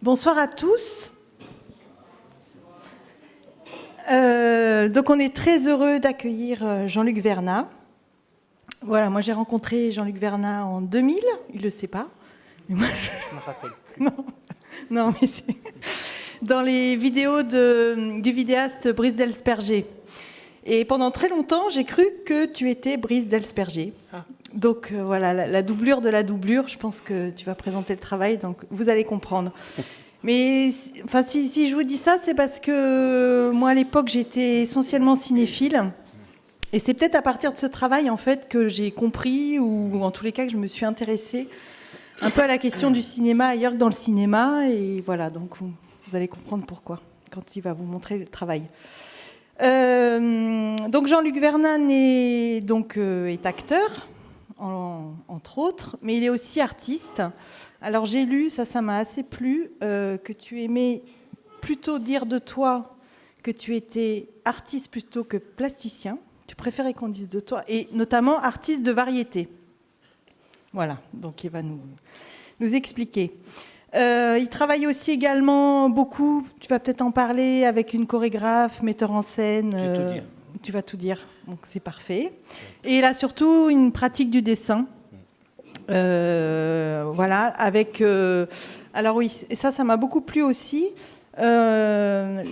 Bonsoir à tous. Donc on est très heureux d'accueillir Jean-Luc Vernat. Voilà, moi j'ai rencontré Jean-Luc Vernat en 2000, il ne le sait pas. Mais moi, je me rappelle. Non, mais c'est dans les vidéos du vidéaste Brice Delsperger. Et pendant très longtemps, j'ai cru que tu étais Brice Delsperger. Ah. Donc voilà, la doublure de la doublure, je pense que tu vas présenter le travail, donc vous allez comprendre. Mais enfin, si je vous dis ça, c'est parce que moi, à l'époque, j'étais essentiellement cinéphile. Et c'est peut-être à partir de ce travail, en fait, que j'ai compris, ou en tous les cas, que je me suis intéressée un peu à la question du cinéma ailleurs que dans le cinéma. Et voilà, donc vous allez comprendre pourquoi, quand il va vous montrer le travail. Donc Jean-Luc Vernat est acteur, entre autres, mais il est aussi artiste. Alors j'ai lu, ça m'a assez plu, que tu aimais plutôt dire de toi que tu étais artiste plutôt que plasticien. Tu préférais qu'on dise de toi, et notamment artiste de variété. Voilà, donc il va nous expliquer. Il travaille aussi également beaucoup, tu vas peut-être en parler, avec une chorégraphe, metteur en scène. Je vais tout dire. Tu vas tout dire, donc c'est parfait. Et il a surtout une pratique du dessin. Voilà, avec... alors oui, et ça m'a beaucoup plu aussi. J'ai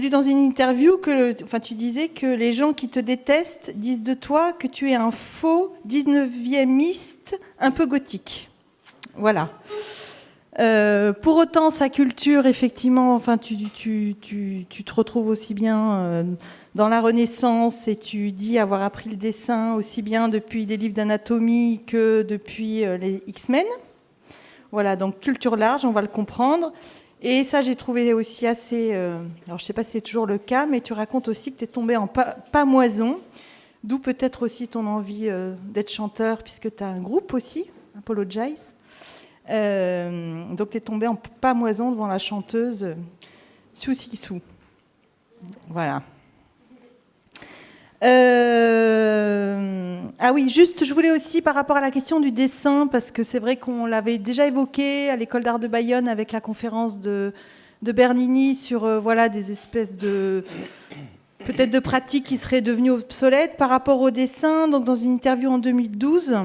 lu dans une interview que tu disais que les gens qui te détestent disent de toi que tu es un faux 19e-iste un peu gothique. Voilà. Pour autant, sa culture, effectivement, tu te retrouves aussi bien dans la Renaissance, et tu dis avoir appris le dessin aussi bien depuis des livres d'anatomie que depuis les X-Men. Voilà, donc culture large, on va le comprendre. Et ça, j'ai trouvé aussi assez... alors, je ne sais pas si c'est toujours le cas, mais tu racontes aussi que tu es tombé en pamoison, d'où peut-être aussi ton envie d'être chanteur, puisque tu as un groupe aussi, Apologize. Donc tu es tombé en pamoison devant la chanteuse Siou Sissou. Voilà. Ah oui, juste, je voulais aussi, par rapport à la question du dessin, parce que c'est vrai qu'on l'avait déjà évoqué à l'école d'art de Bayonne avec la conférence de Bernini sur des espèces de... peut-être de pratiques qui seraient devenues obsolètes par rapport au dessin. Donc dans une interview en 2012,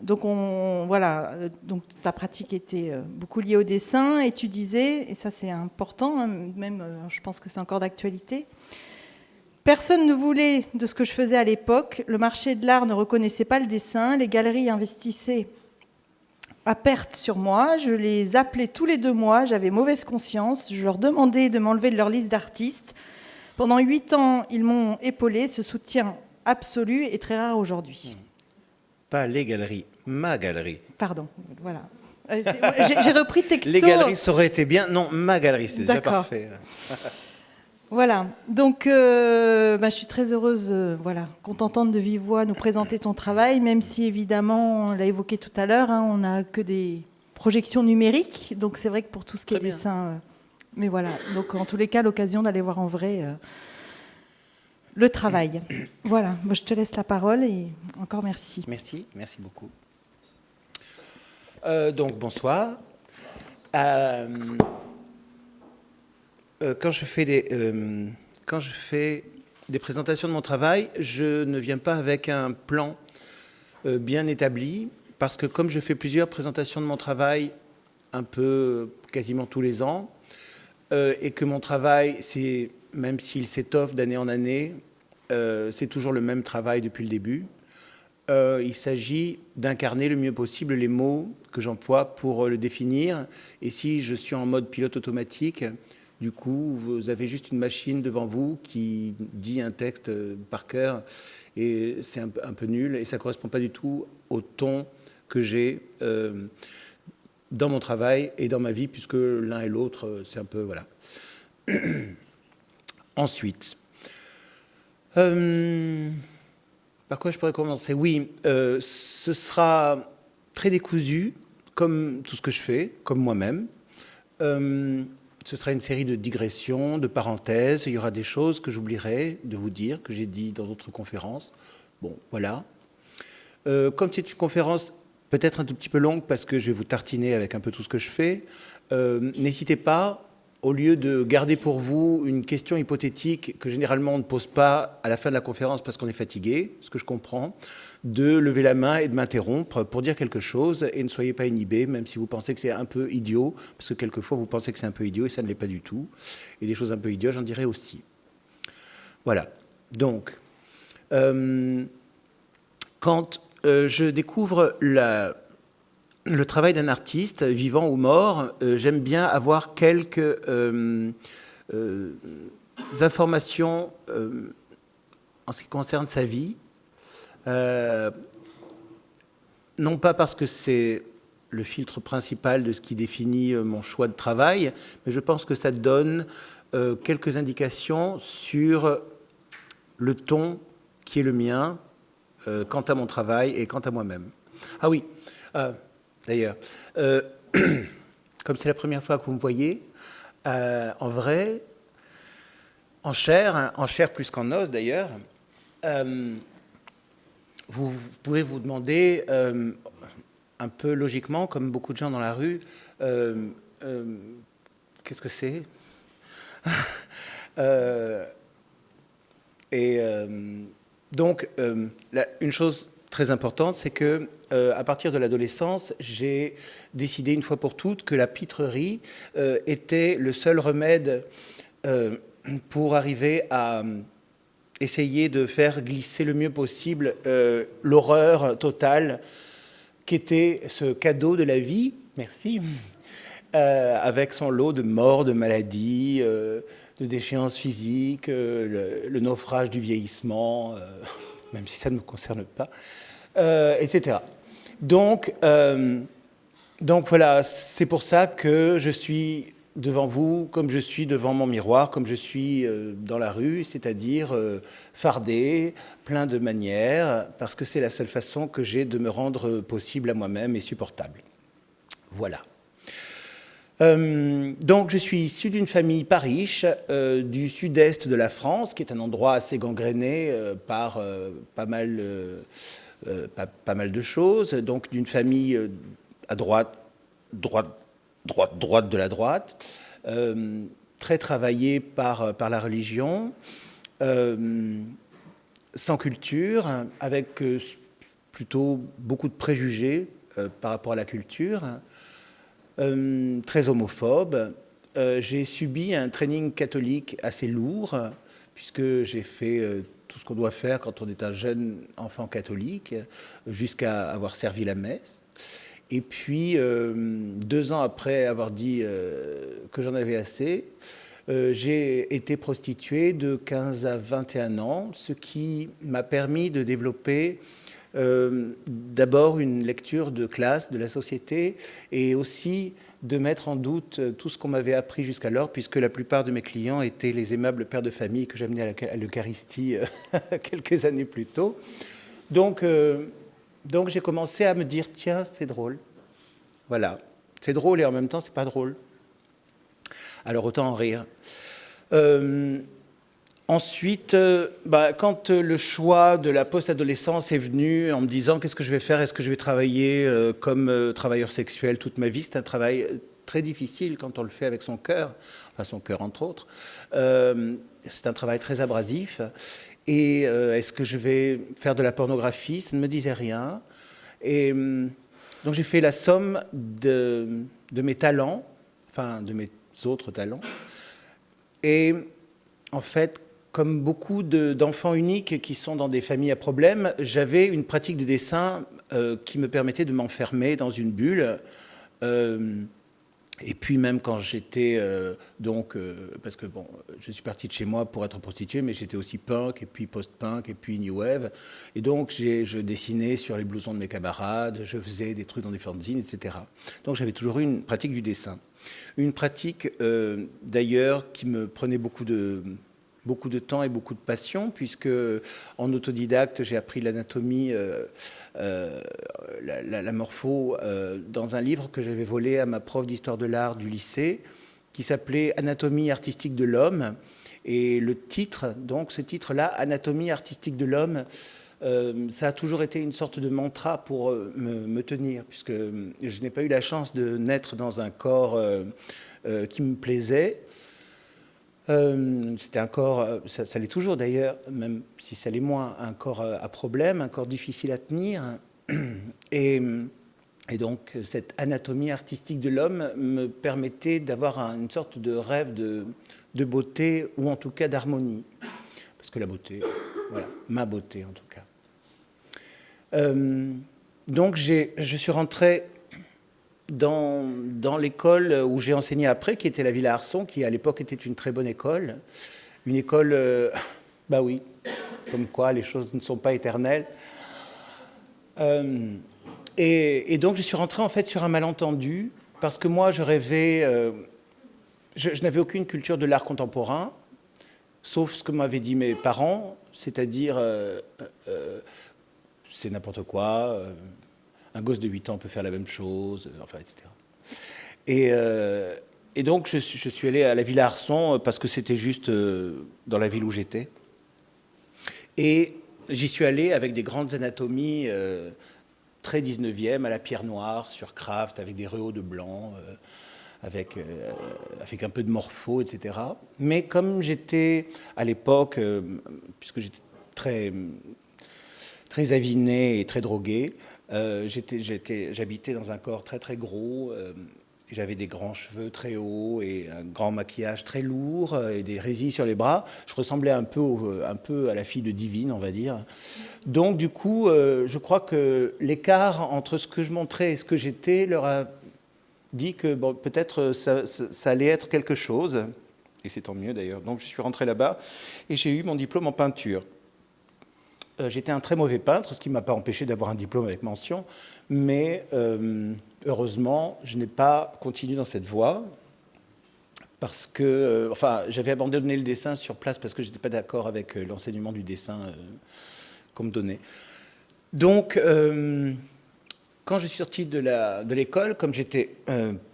donc ta pratique était beaucoup liée au dessin, et tu disais, et ça c'est important, hein, même je pense que c'est encore d'actualité, personne ne voulait de ce que je faisais à l'époque, le marché de l'art ne reconnaissait pas le dessin, les galeries investissaient à perte sur moi, je les appelais tous les 2 mois, j'avais mauvaise conscience, je leur demandais de m'enlever de leur liste d'artistes. Pendant 8 ans, ils m'ont épaulé, ce soutien absolu est très rare aujourd'hui. Pas les galeries, ma galerie. Pardon, voilà. J'ai repris texto. Les galeries, ça aurait été bien. Non, ma galerie, c'était déjà parfait. Voilà, donc je suis très heureuse, qu'on t'entende de vive voix nous présenter ton travail, même si évidemment, on l'a évoqué tout à l'heure, hein, on n'a que des projections numériques, donc c'est vrai que pour tout ce qui est dessin... mais voilà, donc en tous les cas, l'occasion d'aller voir en vrai le travail. Voilà, moi, je te laisse la parole et encore merci. Merci beaucoup. Donc bonsoir. Quand je fais des présentations de mon travail, je ne viens pas avec un plan bien établi, parce que comme je fais plusieurs présentations de mon travail un peu quasiment tous les ans, et que mon travail, même s'il s'étoffe d'année en année, c'est toujours le même travail depuis le début. Il s'agit d'incarner le mieux possible les mots que j'emploie pour le définir. Et si je suis en mode pilote automatique, du coup, vous avez juste une machine devant vous qui dit un texte par cœur, et c'est un peu nul, et ça ne correspond pas du tout au ton que j'ai dans mon travail et dans ma vie, puisque l'un et l'autre, c'est un peu... Voilà. Ensuite... par quoi je pourrais commencer? Oui, ce sera très décousu, comme tout ce que je fais, comme moi-même. Ce sera une série de digressions, de parenthèses. Il y aura des choses que j'oublierai de vous dire, que j'ai dit dans d'autres conférences. Bon, voilà. Comme c'est une conférence peut-être un tout petit peu longue parce que je vais vous tartiner avec un peu tout ce que je fais. N'hésitez pas, au lieu de garder pour vous une question hypothétique que généralement on ne pose pas à la fin de la conférence parce qu'on est fatigué, ce que je comprends, de lever la main et de m'interrompre pour dire quelque chose, et ne soyez pas inhibés, même si vous pensez que c'est un peu idiot, parce que quelquefois vous pensez que c'est un peu idiot et ça ne l'est pas du tout. Et des choses un peu idiotes, j'en dirai aussi. Voilà. Donc, quand je découvre le travail d'un artiste, vivant ou mort, j'aime bien avoir quelques informations en ce qui concerne sa vie. Non pas parce que c'est le filtre principal de ce qui définit mon choix de travail, mais je pense que ça donne quelques indications sur le ton qui est le mien quant à mon travail et quant à moi-même. Ah oui, d'ailleurs, comme c'est la première fois que vous me voyez, en vrai, en chair plus qu'en os d'ailleurs, vous pouvez vous demander, un peu logiquement, comme beaucoup de gens dans la rue, qu'est-ce que c'est donc, une chose très importante, c'est que à partir de l'adolescence, j'ai décidé une fois pour toutes que la pitrerie était le seul remède pour arriver à essayer de faire glisser le mieux possible l'horreur totale qu'était ce cadeau de la vie, merci, avec son lot de morts, de maladies, de déchéances physiques, le naufrage du vieillissement, même si ça ne me concerne pas, etc. Donc voilà, c'est pour ça que je suis devant vous, comme je suis devant mon miroir, comme je suis dans la rue, c'est-à-dire fardé, plein de manières, parce que c'est la seule façon que j'ai de me rendre possible à moi-même et supportable. Voilà. Donc je suis issu d'une famille pas riche, du sud-est de la France, qui est un endroit assez gangréné par pas mal de choses, donc d'une famille à droite de la droite, très travaillée par la religion, sans culture, avec plutôt beaucoup de préjugés par rapport à la culture, très homophobe. J'ai subi un training catholique assez lourd, puisque j'ai fait tout ce qu'on doit faire quand on est un jeune enfant catholique, jusqu'à avoir servi la messe. Et puis, 2 ans après avoir dit que j'en avais assez, j'ai été prostituée de 15 à 21 ans, ce qui m'a permis de développer d'abord une lecture de classe, de la société, et aussi de mettre en doute tout ce qu'on m'avait appris jusqu'alors, puisque la plupart de mes clients étaient les aimables pères de famille que j'amenais à l'Eucharistie quelques années plus tôt. Donc j'ai commencé à me dire, tiens, c'est drôle. Voilà. C'est drôle et en même temps, c'est pas drôle. Alors autant en rire. Ensuite, quand le choix de la post-adolescence est venu en me disant qu'est-ce que je vais faire, est-ce que je vais travailler comme travailleur sexuel toute ma vie, c'est un travail très difficile quand on le fait avec son cœur, enfin son cœur entre autres. C'est un travail très abrasif. Et est-ce que je vais faire de la pornographie? Ça ne me disait rien. Et donc j'ai fait la somme de mes talents, enfin de mes autres talents. Et en fait, comme beaucoup d'enfants uniques qui sont dans des familles à problème, j'avais une pratique de dessin qui me permettait de m'enfermer dans une bulle. Et puis même quand j'étais parce que bon, je suis parti de chez moi pour être prostituée, mais j'étais aussi punk, et puis post-punk, et puis new wave. Et donc je dessinais sur les blousons de mes camarades, je faisais des trucs dans des fanzines, etc. Donc j'avais toujours eu une pratique du dessin. Une pratique d'ailleurs qui me prenait beaucoup de temps et beaucoup de passion, puisque en autodidacte, j'ai appris l'anatomie, la morpho, dans un livre que j'avais volé à ma prof d'histoire de l'art du lycée, qui s'appelait Anatomie artistique de l'homme. Et le titre, donc ce titre-là, Anatomie artistique de l'homme, Ça a toujours été une sorte de mantra pour me tenir, puisque je n'ai pas eu la chance de naître dans un corps qui me plaisait. C'était un corps, ça l'est toujours d'ailleurs, même si ça l'est moins, un corps à problème, un corps difficile à tenir. Et donc cette anatomie artistique de l'homme me permettait d'avoir une sorte de rêve de beauté, ou en tout cas d'harmonie. Parce que la beauté, voilà, ma beauté en tout cas. Donc je suis rentré dans l'école où j'ai enseigné après, qui était la Villa Arson, qui à l'époque était une très bonne école. Une école, bah oui, comme quoi les choses ne sont pas éternelles. Et donc je suis rentré en fait sur un malentendu, parce que moi je rêvais, je n'avais aucune culture de l'art contemporain, sauf ce que m'avaient dit mes parents, c'est-à-dire c'est n'importe quoi, un gosse de 8 ans peut faire la même chose, enfin, etc. Et donc, je suis allé à la Villa Arson parce que c'était juste dans la ville où j'étais. Et j'y suis allé avec des grandes anatomies très 19e, à la pierre noire, sur Kraft, avec des rehauts de blanc, avec un peu de morpho, etc. Mais comme j'étais, à l'époque, puisque j'étais très aviné et très drogué, j'habitais dans un corps très très gros, j'avais des grands cheveux très hauts et un grand maquillage très lourd et des résilles sur les bras. Je ressemblais un peu à la fille de Divine, on va dire. Donc du coup, je crois que l'écart entre ce que je montrais et ce que j'étais leur a dit que bon, peut-être ça allait être quelque chose, et c'est tant mieux d'ailleurs. Donc je suis rentré là-bas et j'ai eu mon diplôme en peinture. J'étais un très mauvais peintre, ce qui ne m'a pas empêché d'avoir un diplôme avec mention, mais heureusement, je n'ai pas continué dans cette voie, parce que, enfin, j'avais abandonné le dessin sur place parce que je n'étais pas d'accord avec l'enseignement du dessin qu'on me donnait. Donc, quand je suis sorti de l'école, comme j'étais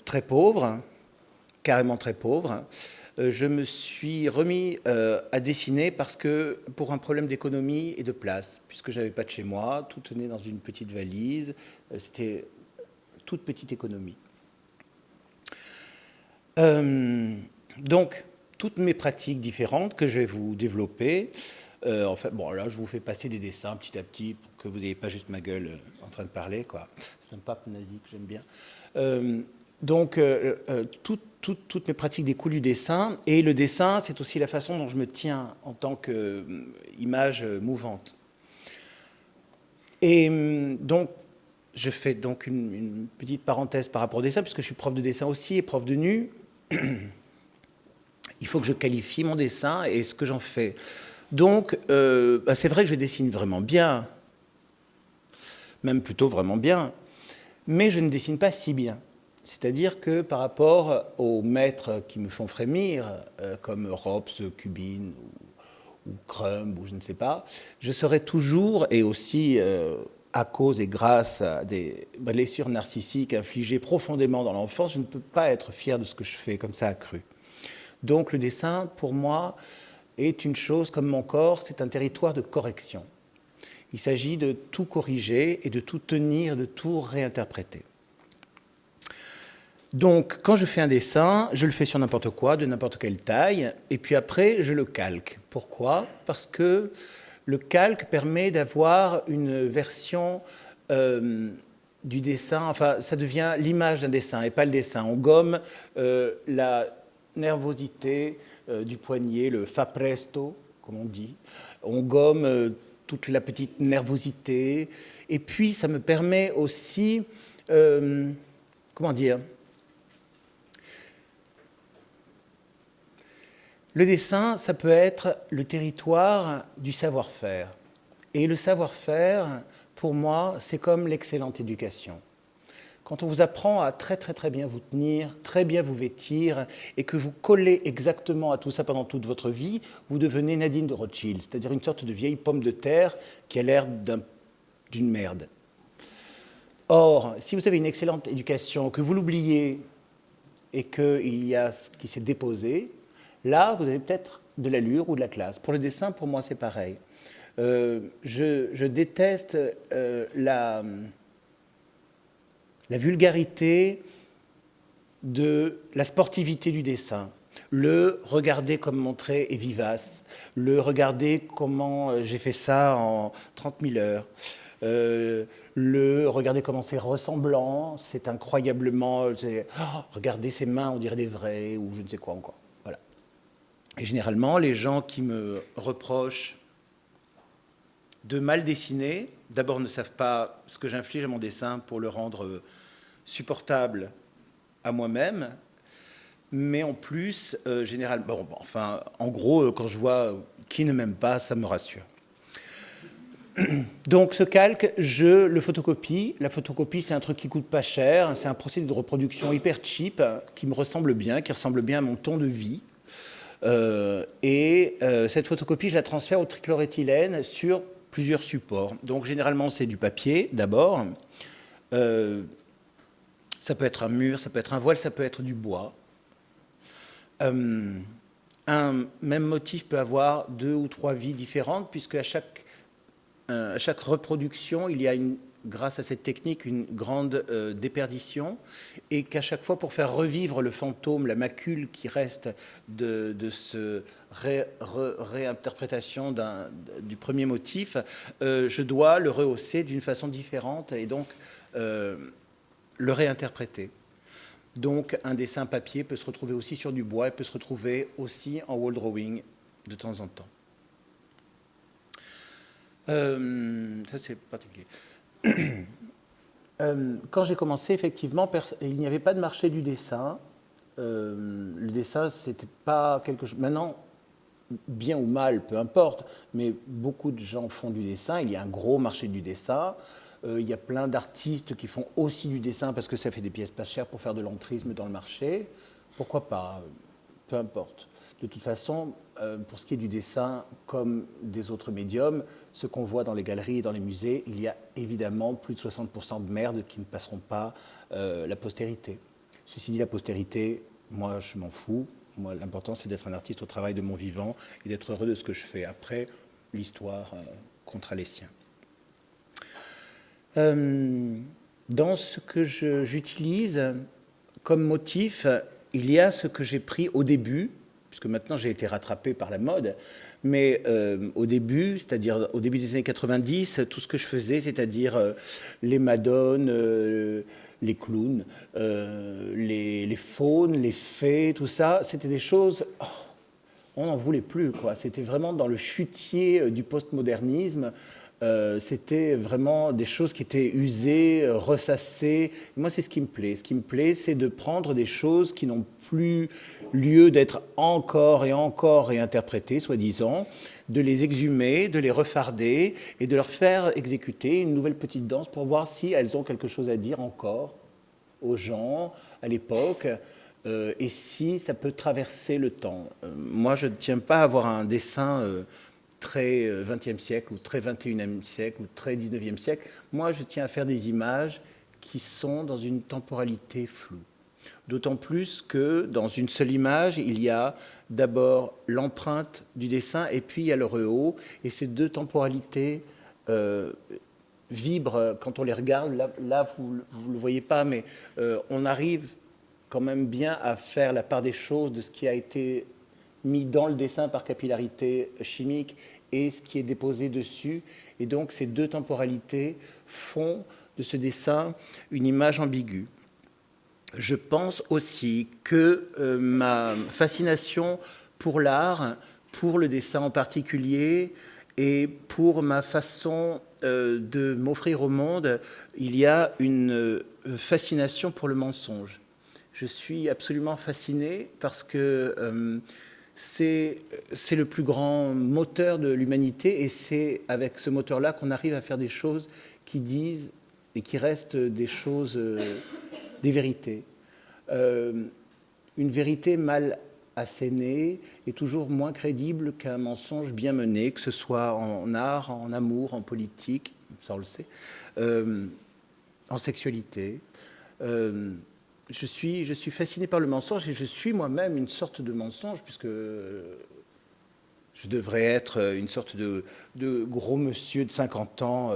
très pauvre, carrément très pauvre, je me suis remis à dessiner parce que, pour un problème d'économie et de place, puisque je n'avais pas de chez moi, tout tenait dans une petite valise, c'était toute petite économie. Donc, toutes mes pratiques différentes que je vais vous développer, en fait, bon, là, je vous fais passer des dessins petit à petit pour que vous n'ayez pas juste ma gueule en train de parler, quoi. C'est un pape nazi que j'aime bien. Donc, toutes mes pratiques découlent du dessin, et le dessin, c'est aussi la façon dont je me tiens en tant qu'image mouvante. Et donc, je fais donc une petite parenthèse par rapport au dessin, puisque je suis prof de dessin aussi et prof de nu. Il faut que je qualifie mon dessin et ce que j'en fais. Donc, c'est vrai que je dessine vraiment bien, même plutôt vraiment bien, mais je ne dessine pas si bien. C'est-à-dire que par rapport aux maîtres qui me font frémir, comme Rops, Cubine ou Crumb, ou je ne sais pas, je serai toujours, et aussi à cause et grâce à des blessures narcissiques infligées profondément dans l'enfance, je ne peux pas être fier de ce que je fais comme ça accru. Donc le dessin, pour moi, est une chose comme mon corps, c'est un territoire de correction. Il s'agit de tout corriger et de tout tenir, de tout réinterpréter. Donc, quand je fais un dessin, je le fais sur n'importe quoi, de n'importe quelle taille, et puis après, je le calque. Pourquoi ? Parce que le calque permet d'avoir une version du dessin, enfin, ça devient l'image d'un dessin et pas le dessin. On gomme la nervosité du poignet, le fa presto, comme on dit. On gomme toute la petite nervosité. Et puis, ça me permet aussi, comment dire ? Le dessin, ça peut être le territoire du savoir-faire. Et le savoir-faire, pour moi, c'est comme l'excellente éducation. Quand on vous apprend à très très très bien vous tenir, très bien vous vêtir, et que vous collez exactement à tout ça pendant toute votre vie, vous devenez Nadine de Rothschild, c'est-à-dire une sorte de vieille pomme de terre qui a l'air d'une merde. Or, si vous avez une excellente éducation, que vous l'oubliez, et qu'il y a ce qui s'est déposé, là, vous avez peut-être de l'allure ou de la classe. Pour le dessin, pour moi, c'est pareil. Je déteste la vulgarité de la sportivité du dessin. Le regarder comme mon trait est vivace, le regarder comment j'ai fait ça en 30 000 heures, le regarder comment c'est ressemblant, c'est incroyablement... regardez ses mains, on dirait des vrais, ou je ne sais quoi encore. Voilà. Et généralement, les gens qui me reprochent de mal dessiner, d'abord ne savent pas ce que j'inflige à mon dessin pour le rendre supportable à moi-même, mais en plus, généralement, enfin, en gros, quand je vois qui ne m'aime pas, ça me rassure. Donc ce calque, je le photocopie. La photocopie, c'est un truc qui coûte pas cher, c'est un procédé de reproduction hyper cheap, qui me ressemble bien, qui ressemble bien à mon ton de vie. Cette photocopie, je la transfère au trichloréthylène sur plusieurs supports. Donc généralement, c'est du papier d'abord. Ça peut être un mur, ça peut être un voile, ça peut être du bois. Un même motif peut avoir 2 ou 3 vies différentes, puisque à chaque reproduction, il y a, grâce à cette technique, une grande déperdition, et qu'à chaque fois, pour faire revivre le fantôme, la macule qui reste de ce réinterprétation du premier motif, je dois le rehausser d'une façon différente, et donc le réinterpréter. Donc un dessin papier peut se retrouver aussi sur du bois et peut se retrouver aussi en wall drawing de temps en temps. Ça c'est particulier. Quand j'ai commencé, effectivement, il n'y avait pas de marché du dessin. Le dessin, c'était pas quelque chose... Maintenant, bien ou mal, peu importe, mais beaucoup de gens font du dessin. Il y a un gros marché du dessin. Il y a plein d'artistes qui font aussi du dessin parce que ça fait des pièces pas chères pour faire de l'entrisme dans le marché. Pourquoi pas? Peu importe. De toute façon, pour ce qui est du dessin, comme des autres médiums, ce qu'on voit dans les galeries et dans les musées, il y a évidemment plus de 60% de merde qui ne passeront pas la postérité. Ceci dit, la postérité, moi, je m'en fous. Moi, l'important, c'est d'être un artiste au travail de mon vivant et d'être heureux de ce que je fais. Après, l'histoire comptera les siens. Dans ce que j'utilise comme motif, il y a ce que j'ai pris au début, puisque maintenant j'ai été rattrapé par la mode, mais au début, c'est-à-dire au début des années 90, tout ce que je faisais, c'est-à-dire les madones, les clowns, les faunes, les fées, tout ça, c'était des choses... on n'en voulait plus, quoi. C'était vraiment dans le chutier du postmodernisme. C'était vraiment des choses qui étaient usées, ressassées. Et moi, c'est ce qui me plaît. Ce qui me plaît, c'est de prendre des choses qui n'ont plus lieu d'être encore et encore réinterprétées, soi-disant, de les exhumer, de les refarder et de leur faire exécuter une nouvelle petite danse pour voir si elles ont quelque chose à dire encore aux gens, à l'époque, et si ça peut traverser le temps. Moi, je ne tiens pas à avoir un dessin... très XXe siècle, ou très XXIe siècle, ou très XIXe siècle. Moi, je tiens à faire des images qui sont dans une temporalité floue. D'autant plus que dans une seule image, il y a d'abord l'empreinte du dessin et puis il y a le rehaut. Et ces deux temporalités vibrent quand on les regarde. Là vous ne le voyez pas, mais on arrive quand même bien à faire la part des choses de ce qui a été mis dans le dessin par capillarité chimique et ce qui est déposé dessus. Et donc ces deux temporalités font de ce dessin une image ambiguë. Je pense aussi que ma fascination pour l'art, pour le dessin en particulier, et pour ma façon de m'offrir au monde, il y a une fascination pour le mensonge. Je suis absolument fasciné parce que c'est le plus grand moteur de l'humanité et c'est avec ce moteur-là qu'on arrive à faire des choses qui disent et qui restent des choses, des vérités. Une vérité mal assénée est toujours moins crédible qu'un mensonge bien mené, que ce soit en art, en amour, en politique, ça on le sait, en sexualité. Je suis fasciné par le mensonge et je suis moi-même une sorte de mensonge puisque Je devrais être une sorte de gros monsieur de 50 ans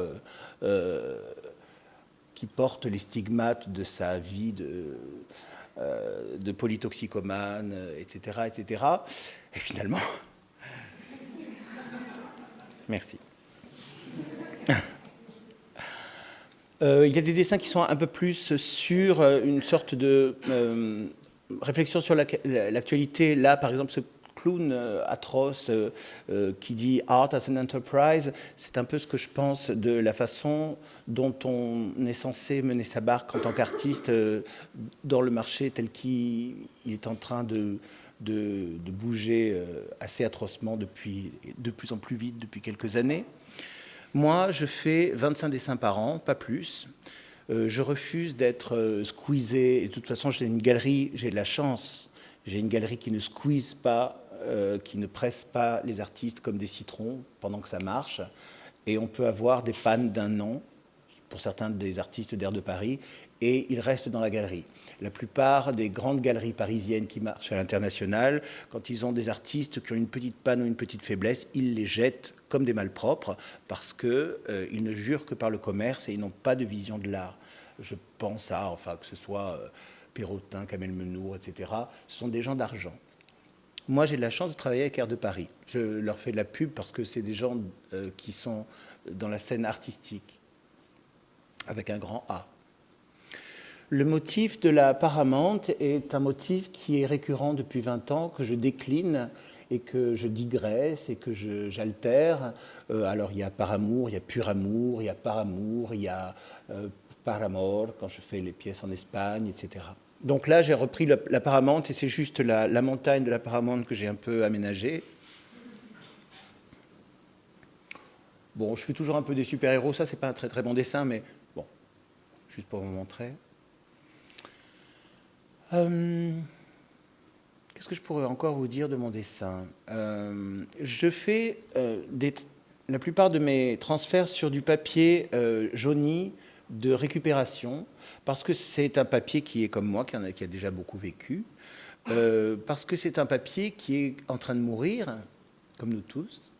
qui porte les stigmates de sa vie de polytoxicomane, etc., etc. Et finalement... Merci. Il y a des dessins qui sont un peu plus sur une sorte de réflexion sur l'actualité. Là, par exemple, ce clown atroce qui dit « Art as an enterprise », c'est un peu ce que je pense de la façon dont on est censé mener sa barque en tant qu'artiste dans le marché tel qu'il est en train de bouger assez atrocement depuis, de plus en plus vite depuis quelques années. Moi, je fais 25 dessins par an, pas plus. Je refuse d'être squeezé. Et de toute façon, j'ai une galerie, j'ai de la chance. J'ai une galerie qui ne squeeze pas, qui ne presse pas les artistes comme des citrons pendant que ça marche. Et on peut avoir des pannes d'un an, pour certains des artistes d'Air de Paris, et ils restent dans la galerie. La plupart des grandes galeries parisiennes qui marchent à l'international, quand ils ont des artistes qui ont une petite panne ou une petite faiblesse, ils les jettent comme des malpropres parce qu'ils ne jurent que par le commerce et ils n'ont pas de vision de l'art. Je pense à, enfin, que ce soit Perrotin, Kamel Menour, etc. Ce sont des gens d'argent. Moi, j'ai de la chance de travailler avec Air de Paris. Je leur fais de la pub parce que c'est des gens qui sont dans la scène artistique, avec un grand A. Le motif de la Paramount est un motif qui est récurrent depuis 20 ans, que je décline et que je digresse et que j'altère. Alors il y a Par amour, il y a Pur amour, il y a Par amour, il y a Par amor, quand je fais les pièces en Espagne, etc. Donc là, j'ai repris la Paramount et c'est juste la montagne de la Paramount que j'ai un peu aménagée. Bon, je fais toujours un peu des super-héros, ça c'est pas un très très bon dessin, mais bon, juste pour vous montrer. Qu'est-ce que je pourrais encore vous dire de mon dessin? Je fais la plupart de mes transferts sur du papier jauni de récupération, parce que c'est un papier qui est comme moi, qui a déjà beaucoup vécu, parce que c'est un papier qui est en train de mourir, comme nous tous,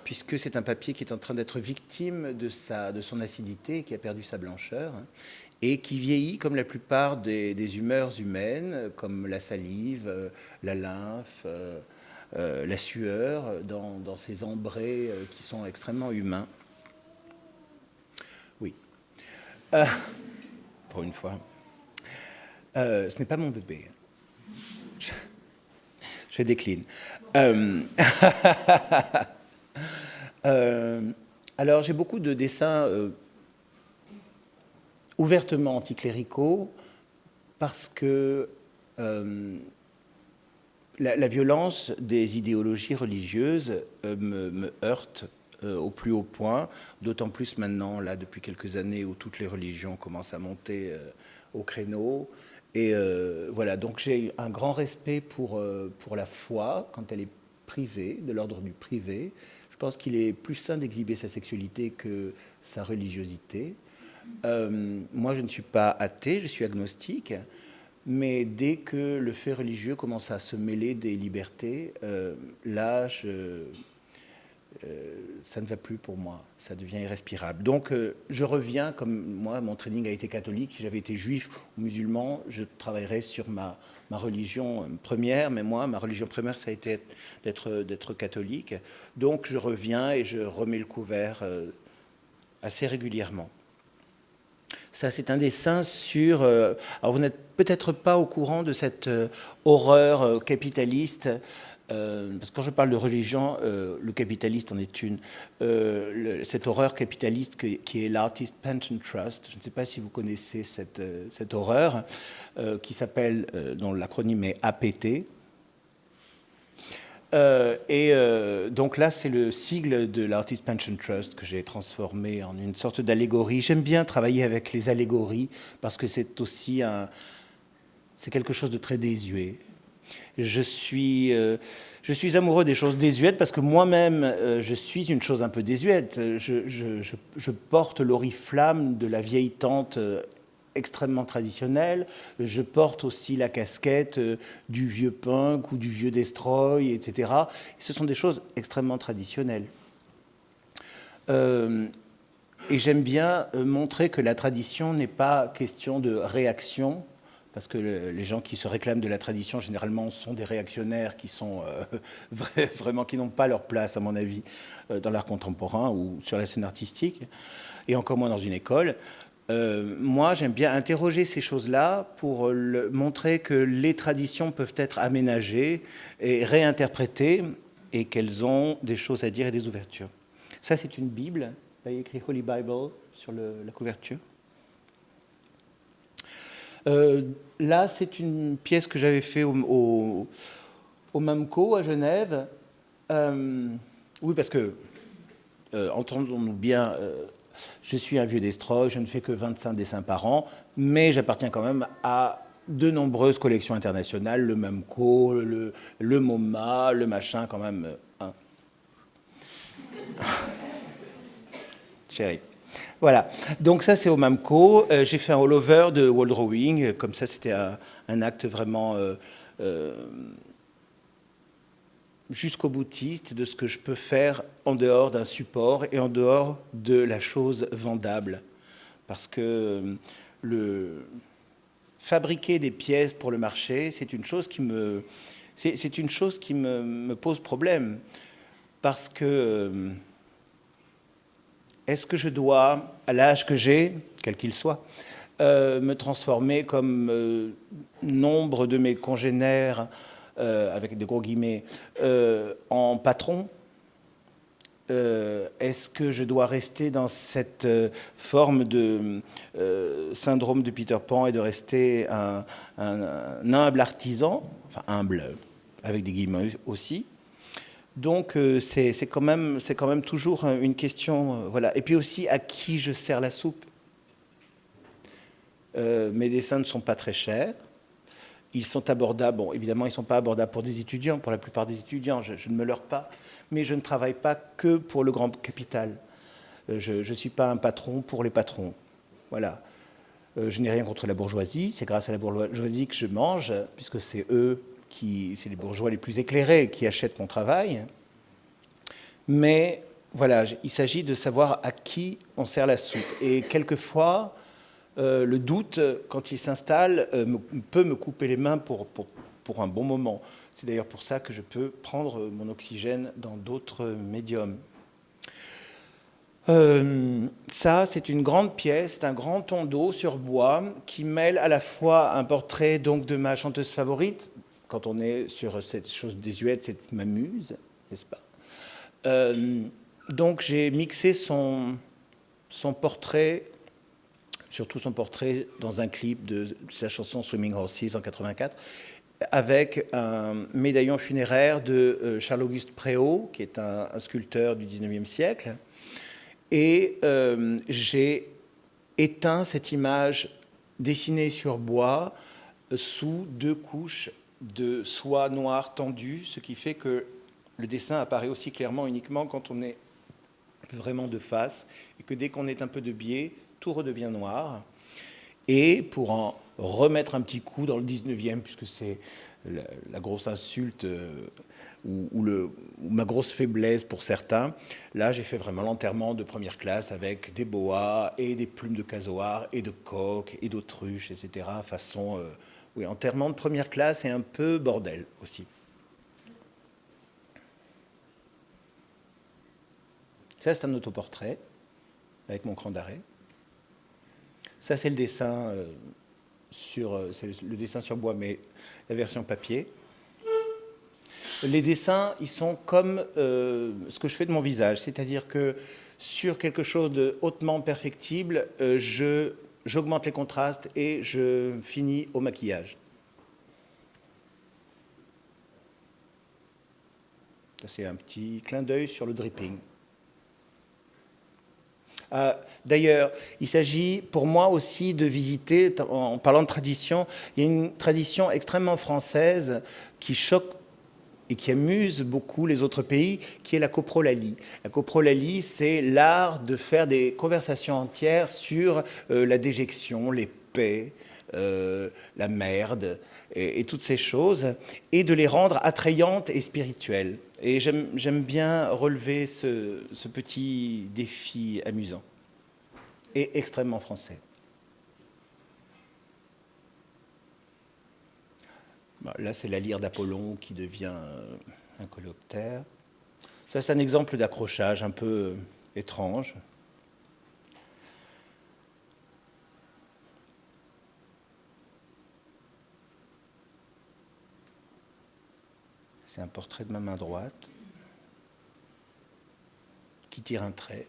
puisque c'est un papier qui est en train d'être victime de son acidité, qui a perdu sa blancheur, et qui vieillit comme la plupart des humeurs humaines, comme la salive, la lymphe, la sueur, dans ces ambrés qui sont extrêmement humains. Oui. Pour une fois. Ce n'est pas mon bébé. Je décline. Alors, j'ai beaucoup de dessins ouvertement anticléricaux parce que la violence des idéologies religieuses me heurte au plus haut point, d'autant plus maintenant, là, depuis quelques années, où toutes les religions commencent à monter au créneau. Et voilà, donc j'ai un grand respect pour la foi, quand elle est privée, de l'ordre du privé. Je pense qu'il est plus sain d'exhiber sa sexualité que sa religiosité. Moi, je ne suis pas athée, je suis agnostique, mais dès que le fait religieux commence à se mêler des libertés, là, ça ne va plus pour moi, ça devient irrespirable. Donc, je reviens, comme moi, mon training a été catholique. Si j'avais été juif ou musulman, je travaillerais sur ma religion première, mais moi, ma religion première, ça a été d'être catholique. Donc, je reviens et je remets le couvert assez régulièrement. Ça, c'est un dessin sur... alors, vous n'êtes peut-être pas au courant de cette horreur capitaliste, parce que quand je parle de religion, le capitaliste en est une. Cette horreur capitaliste qui est l'Artist Pension Trust, je ne sais pas si vous connaissez cette horreur, qui s'appelle, dont l'acronyme est APT. Donc là, c'est le sigle de l'Artist Pension Trust que j'ai transformé en une sorte d'allégorie. J'aime bien travailler avec les allégories parce que c'est aussi c'est quelque chose de très désuet. Je suis amoureux des choses désuètes parce que moi-même, je suis une chose un peu désuète. Je porte l'oriflamme de la vieille tante extrêmement traditionnel. Je porte aussi la casquette du vieux punk ou du vieux destroy, etc. Et ce sont des choses extrêmement traditionnelles. Et j'aime bien montrer que la tradition n'est pas question de réaction, parce que les gens qui se réclament de la tradition, généralement, sont des réactionnaires qui sont vraiment, qui n'ont pas leur place, à mon avis, dans l'art contemporain ou sur la scène artistique, et encore moins dans une école. Moi, j'aime bien interroger ces choses-là pour montrer que les traditions peuvent être aménagées et réinterprétées, et qu'elles ont des choses à dire et des ouvertures. Ça, c'est une Bible. Là, il y a écrit Holy Bible sur la couverture. Là, c'est une pièce que j'avais fait au MAMCO à Genève. Oui, parce que, entendons-nous bien, je suis un vieux destroy, je ne fais que 25 dessins par an, mais j'appartiens quand même à de nombreuses collections internationales, le MAMCO, le MoMA, le machin, quand même. Hein. Chérie. Voilà, donc ça c'est au MAMCO. J'ai fait un all-over de wall drawing, comme ça c'était un acte vraiment jusqu'au boutiste de ce que je peux faire en dehors d'un support et en dehors de la chose vendable. Parce que fabriquer des pièces pour le marché, c'est une chose qui me pose problème. Parce que est-ce que je dois, à l'âge que j'ai, quel qu'il soit, me transformer comme nombre de mes congénères, avec des gros guillemets, en patron? Est-ce que je dois rester dans cette forme de syndrome de Peter Pan et de rester un humble artisan, enfin humble avec des guillemets aussi? Donc c'est quand même toujours une question, voilà. Et puis aussi à qui je sers la soupe. Mes dessins ne sont pas très chers. Ils sont abordables. Bon, évidemment, ils ne sont pas abordables pour des étudiants, pour la plupart des étudiants. Je ne me leurre pas. Mais je ne travaille pas que pour le grand capital. Je ne suis pas un patron pour les patrons. Voilà. Je n'ai rien contre la bourgeoisie. C'est grâce à la bourgeoisie que je mange, puisque c'est c'est les bourgeois les plus éclairés qui achètent mon travail. Mais voilà, il s'agit de savoir à qui on sert la soupe. Et quelquefois, le doute, quand il s'installe, peut me couper les mains pour un bon moment. C'est d'ailleurs pour ça que je peux prendre mon oxygène dans d'autres médiums. Ça, c'est une grande pièce, c'est un grand tondo sur bois qui mêle à la fois un portrait donc de ma chanteuse favorite. Quand on est sur cette chose désuète, c'est ma muse, n'est-ce pas? Donc j'ai mixé son portrait, surtout son portrait dans un clip de sa chanson Swimming Horses en 84, avec un médaillon funéraire de Charles-Auguste Préau, qui est un sculpteur du 19e siècle. Et j'ai éteint cette image dessinée sur bois sous 2 couches de soie noire tendue, ce qui fait que le dessin apparaît aussi clairement uniquement quand on est vraiment de face, et que dès qu'on est un peu de biais, tout redevient noir. Et pour en remettre un petit coup dans le 19e, puisque c'est la grosse insulte ou ma grosse faiblesse pour certains, là j'ai fait vraiment l'enterrement de première classe avec des boas et des plumes de casoar et de coqs et d'autruches, etc. Façon, oui, enterrement de première classe et un peu bordel aussi. Ça, c'est un autoportrait avec mon cran d'arrêt. Ça, c'est le dessin le dessin sur bois, mais la version papier. Les dessins, ils sont comme ce que je fais de mon visage, c'est-à-dire que sur quelque chose de hautement perfectible, j'augmente les contrastes et je finis au maquillage. Ça, c'est un petit clin d'œil sur le dripping. D'ailleurs, il s'agit pour moi aussi de visiter, en parlant de tradition, il y a une tradition extrêmement française qui choque et qui amuse beaucoup les autres pays, qui est la coprolalie. La coprolalie, c'est l'art de faire des conversations entières sur la déjection, les poupée, la merde, et toutes ces choses, et de les rendre attrayantes et spirituelles. Et j'aime bien relever ce petit défi amusant et extrêmement français. Là, c'est la lyre d'Apollon qui devient un coléoptère. Ça, c'est un exemple d'accrochage un peu étrange. C'est un portrait de ma main droite qui tire un trait.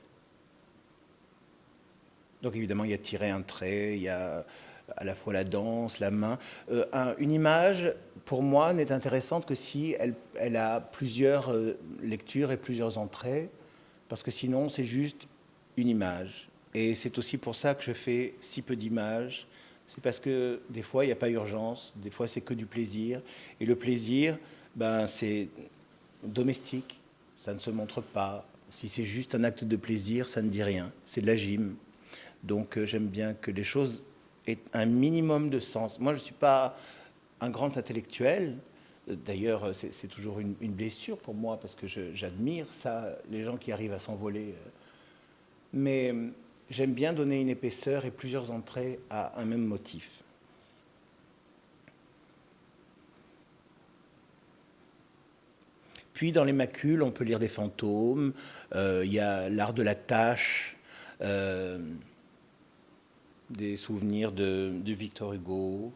Donc évidemment, il y a tirer un trait, il y a à la fois la danse, la main. Une image, pour moi, n'est intéressante que si elle a plusieurs lectures et plusieurs entrées, parce que sinon, c'est juste une image. Et c'est aussi pour ça que je fais si peu d'images. C'est parce que des fois, il n'y a pas urgence, des fois, c'est que du plaisir. Et le plaisir, c'est domestique, ça ne se montre pas. Si c'est juste un acte de plaisir, ça ne dit rien. C'est de la gym. Donc j'aime bien que les choses aient un minimum de sens. Moi, je ne suis pas un grand intellectuel. D'ailleurs, c'est toujours une blessure pour moi, parce que j'admire ça, les gens qui arrivent à s'envoler. Mais j'aime bien donner une épaisseur et plusieurs entrées à un même motif. Puis dans les macules, on peut lire des fantômes. Il y a l'art de la tâche, des souvenirs de Victor Hugo.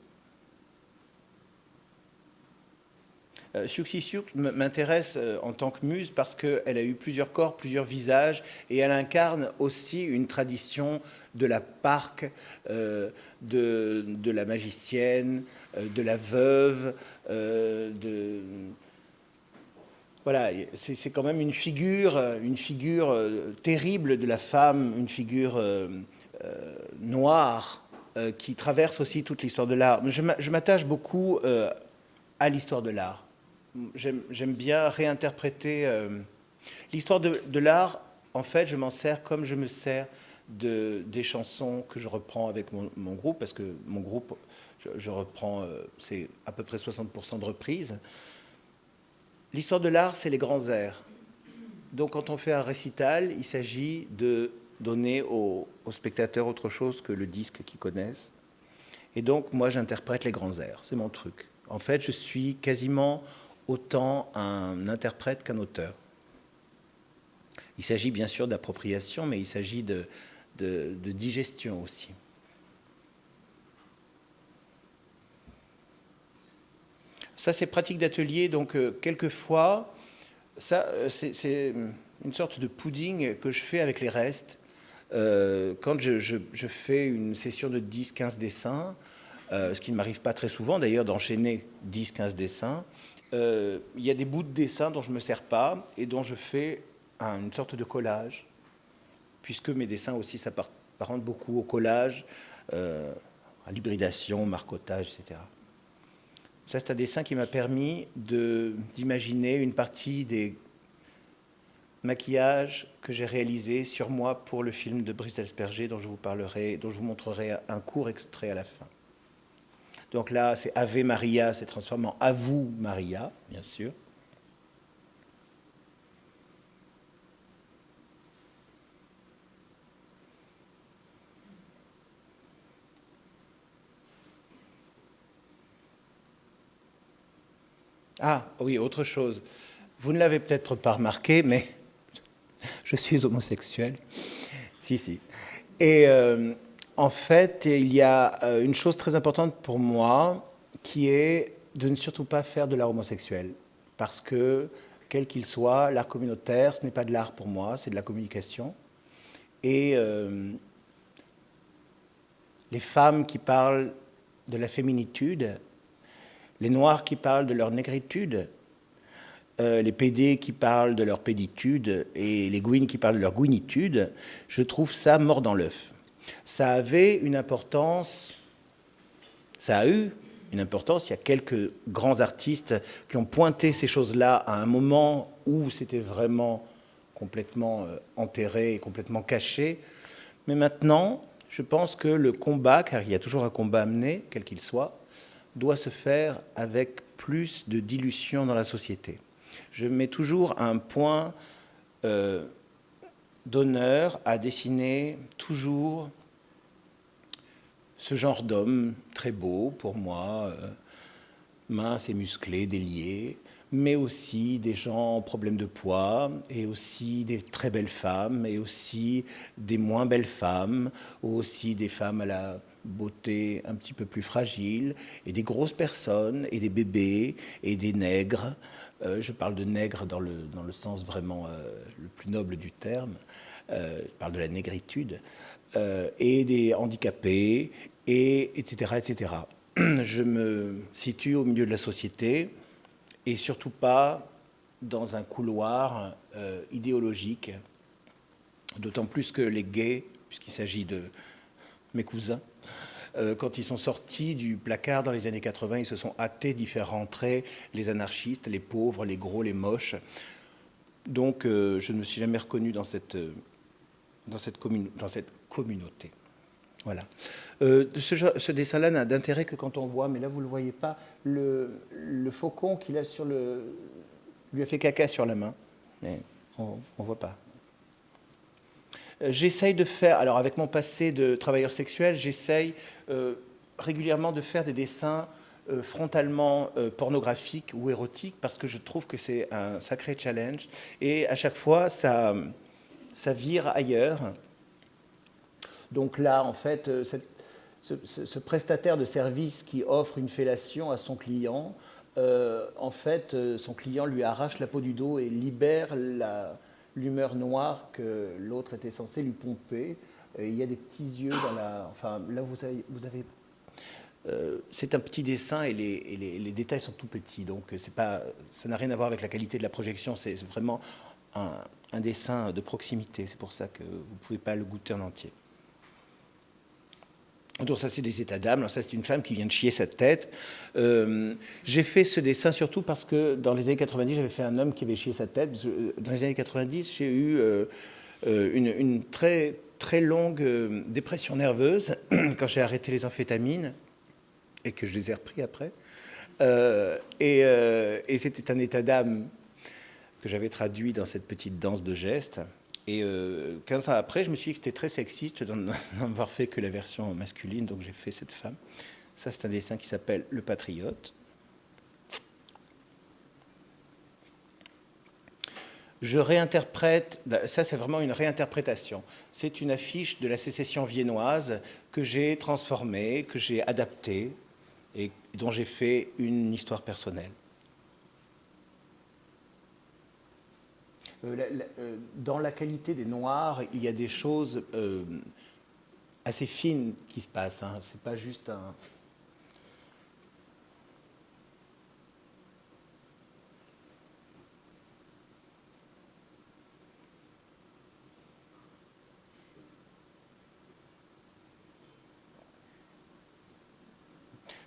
Siouxsie Sioux m'intéresse en tant que muse parce qu'elle a eu plusieurs corps, plusieurs visages, et elle incarne aussi une tradition de la parque, de la magicienne, de la veuve, Voilà, c'est quand même une figure terrible de la femme, une figure noire qui traverse aussi toute l'histoire de l'art. Je m'attache beaucoup à l'histoire de l'art. J'aime bien réinterpréter l'histoire de l'art. En fait, je m'en sers comme je me sers des chansons que je reprends avec mon groupe, parce que mon groupe, je reprends, c'est à peu près 60% de reprises. L'histoire de l'art, c'est les grands airs. Donc, quand on fait un récital, il s'agit de donner aux spectateurs autre chose que le disque qu'ils connaissent. Et donc, moi, j'interprète les grands airs. C'est mon truc. En fait, je suis quasiment autant un interprète qu'un auteur. Il s'agit bien sûr d'appropriation, mais il s'agit de digestion aussi. Ça, c'est pratique d'atelier. Donc, quelquefois, ça, c'est une sorte de pudding que je fais avec les restes. Quand je fais une session de 10-15 dessins, ce qui ne m'arrive pas très souvent d'ailleurs d'enchaîner 10-15 dessins, il y a des bouts de dessins dont je ne me sers pas et dont je fais une sorte de collage, puisque mes dessins aussi s'apparentent beaucoup au collage, à l'hybridation, marcotage, etc. Ça, c'est un dessin qui m'a permis d'imaginer une partie des maquillages que j'ai réalisés sur moi pour le film de Brice Desperger dont je vous montrerai un court extrait à la fin. Donc là, c'est Ave Maria, c'est transformé en À vous Maria, bien sûr. Ah oui, autre chose. Vous ne l'avez peut-être pas remarqué, mais je suis homosexuel. Si. Et en fait, il y a une chose très importante pour moi, qui est de ne surtout pas faire de l'art homosexuel. Parce que, quel qu'il soit, l'art communautaire, ce n'est pas de l'art pour moi, c'est de la communication. Et les femmes qui parlent de la féminitude, les noirs qui parlent de leur négritude, les pédés qui parlent de leur péditude et les gouines qui parlent de leur gouinitude, je trouve ça mort dans l'œuf. Ça avait une importance, ça a eu une importance, il y a quelques grands artistes qui ont pointé ces choses-là à un moment où c'était vraiment complètement enterré et complètement caché. Mais maintenant, Je pense que le combat, car il y a toujours un combat à mener, quel qu'il soit, doit se faire avec plus de dilution dans la société. Je mets toujours un point d'honneur à dessiner toujours ce genre d'homme très beau pour moi, mince et musclé, délié, mais aussi des gens en problème de poids, et aussi des très belles femmes, et aussi des moins belles femmes, ou aussi des femmes à la beauté un petit peu plus fragile, et des grosses personnes, et des bébés, et des nègres. Je parle de nègres dans le sens vraiment le plus noble du terme. Je parle de la négritude. Et des handicapés, et etc., etc. Je me situe au milieu de la société, et surtout pas dans un couloir idéologique, d'autant plus que les gays, puisqu'il s'agit de mes cousins, quand ils sont sortis du placard dans les années 80, ils se sont hâtés d'y faire rentrer les anarchistes, les pauvres, les gros, les moches. Donc je ne me suis jamais reconnu dans cette communauté. Voilà. Ce dessin-là n'a d'intérêt que quand on voit, mais là vous ne le voyez pas, le faucon qu'il a sur le... lui a fait caca sur la main, mais on ne voit pas. J'essaye de faire, alors avec mon passé de travailleur sexuel, j'essaye régulièrement de faire des dessins frontalement pornographiques ou érotiques, parce que je trouve que c'est un sacré challenge, et à chaque fois ça vire ailleurs. Donc là, en fait, ce prestataire de service qui offre une fellation à son client, en fait, son client lui arrache la peau du dos et libère l'humeur noire que l'autre était censé lui pomper. Et il y a des petits yeux dans la... Enfin, là, vous avez c'est un petit dessin et les détails sont tout petits, donc ça n'a rien à voir avec la qualité de la projection, c'est vraiment un dessin de proximité, c'est pour ça que vous ne pouvez pas le goûter en entier. Donc ça, c'est des états d'âme. Alors ça, c'est une femme qui vient de chier sa tête. J'ai fait ce dessin surtout parce que dans les années 90, j'avais fait un homme qui avait chié sa tête. Dans les années 90, j'ai eu une très, très longue dépression nerveuse quand j'ai arrêté les amphétamines et que je les ai repris après. Et c'était un état d'âme que j'avais traduit dans cette petite danse de gestes. Et 15 ans après, je me suis dit que c'était très sexiste d'en avoir fait que la version masculine, donc j'ai fait cette femme. Ça, c'est un dessin qui s'appelle « Le Patriote ». Je réinterprète, ça c'est vraiment une réinterprétation. C'est une affiche de la sécession viennoise que j'ai transformée, que j'ai adaptée et dont j'ai fait une histoire personnelle. Dans la qualité des noirs, il y a des choses assez fines qui se passent. Hein. C'est pas juste un...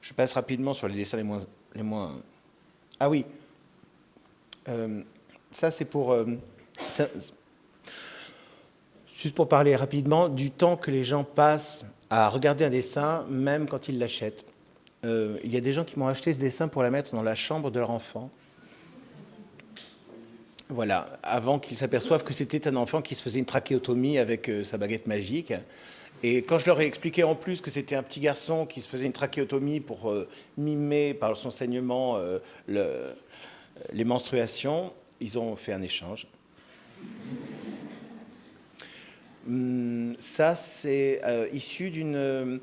Je passe rapidement sur les dessins les moins... Ah oui. Ça, c'est pour... juste pour parler rapidement du temps que les gens passent à regarder un dessin, même quand ils l'achètent. Il y a des gens qui m'ont acheté ce dessin pour la mettre dans la chambre de leur enfant. Voilà, avant qu'ils s'aperçoivent que c'était un enfant qui se faisait une trachéotomie avec sa baguette magique. Et quand je leur ai expliqué en plus que c'était un petit garçon qui se faisait une trachéotomie pour mimer par son saignement les menstruations, ils ont fait un échange. Ça, c'est issu d'une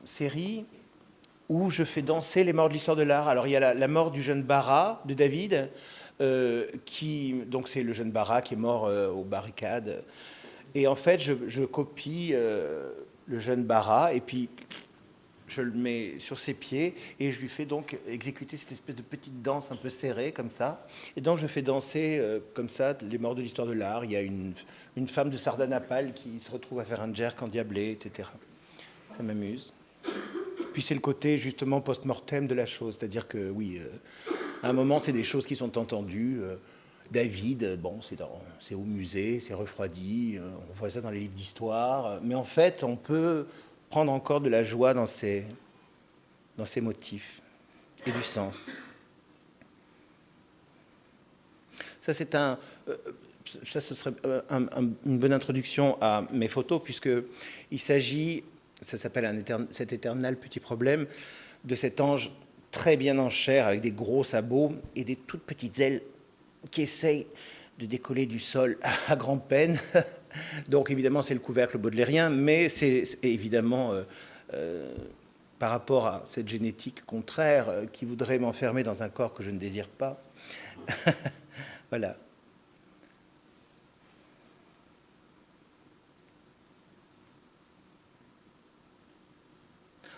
série où je fais danser les morts de l'histoire de l'art. Alors, il y a la mort du jeune Barra, de David, donc c'est le jeune Barra qui est mort aux barricades. Et en fait, je copie le jeune Barra, et puis je le mets sur ses pieds, et je lui fais donc exécuter cette espèce de petite danse un peu serrée, comme ça. Et donc, je fais danser, comme ça, les morts de l'histoire de l'art. Il y a une femme de Sardanapale qui se retrouve à faire un jerk endiablé, etc. Ça m'amuse. Puis c'est le côté, justement, post-mortem de la chose. C'est-à-dire que, oui, à un moment, c'est des choses qui sont entendues, David, bon, c'est au musée, c'est refroidi, on voit ça dans les livres d'histoire, mais en fait, on peut prendre encore de la joie dans ces motifs et du sens. Ça, ce serait une bonne introduction à mes photos, puisqu'il s'agit, ça s'appelle cet éternel petit problème, de cet ange très bien en chair, avec des gros sabots et des toutes petites ailes qui essayent de décoller du sol à grand-peine. Donc évidemment, c'est le couvercle baudelairien, mais c'est évidemment par rapport à cette génétique contraire qui voudrait m'enfermer dans un corps que je ne désire pas. Voilà.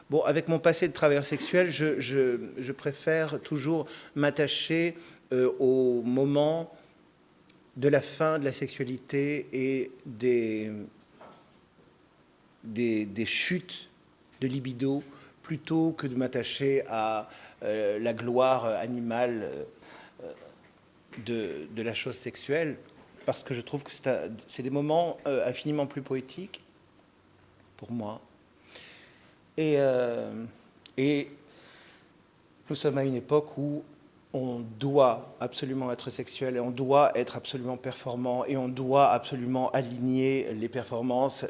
Bon, avec mon passé de travailleur sexuel, je préfère toujours m'attacher au moment de la fin de la sexualité et des chutes de libido, plutôt que de m'attacher à la gloire animale de la chose sexuelle, parce que je trouve que c'est des moments infiniment plus poétiques pour moi. Et nous sommes à une époque où on doit absolument être sexuel et on doit être absolument performant et on doit absolument aligner les performances.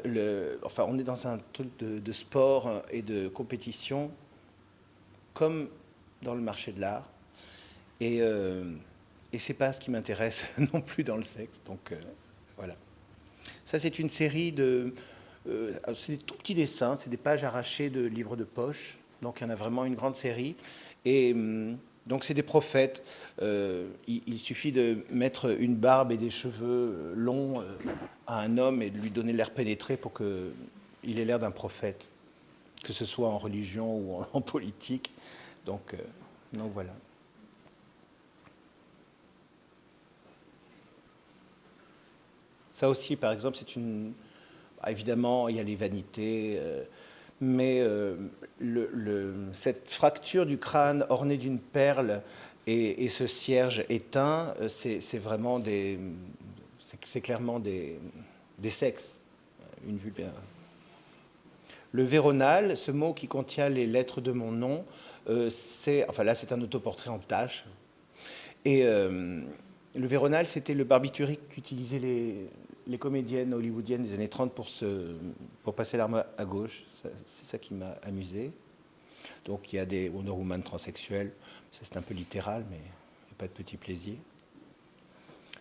Enfin, on est dans un truc de sport et de compétition, comme dans le marché de l'art. Et c'est pas ce qui m'intéresse non plus dans le sexe. Donc voilà. Ça, c'est une série c'est des tout petits dessins, c'est des pages arrachées de livres de poche. Donc il y en a vraiment une grande série. Et donc c'est des prophètes. Il suffit de mettre une barbe et des cheveux longs à un homme et de lui donner l'air pénétré pour qu'il ait l'air d'un prophète, que ce soit en religion ou en politique. Donc voilà. Ça aussi, par exemple, c'est une... Évidemment, il y a les vanités, mais cette fracture du crâne ornée d'une perle et ce cierge éteint, c'est vraiment c'est clairement des sexes, une vulve. Le véronal, ce mot qui contient les lettres de mon nom, enfin là c'est un autoportrait en taches. Et le véronal, c'était le barbiturique qu'utilisaient les comédiennes hollywoodiennes des années 30 pour passer l'arme à gauche. C'est ça qui m'a amusé. Donc il y a des Wonder Woman transsexuels, ça c'est un peu littéral, mais il n'y a pas de petit plaisir.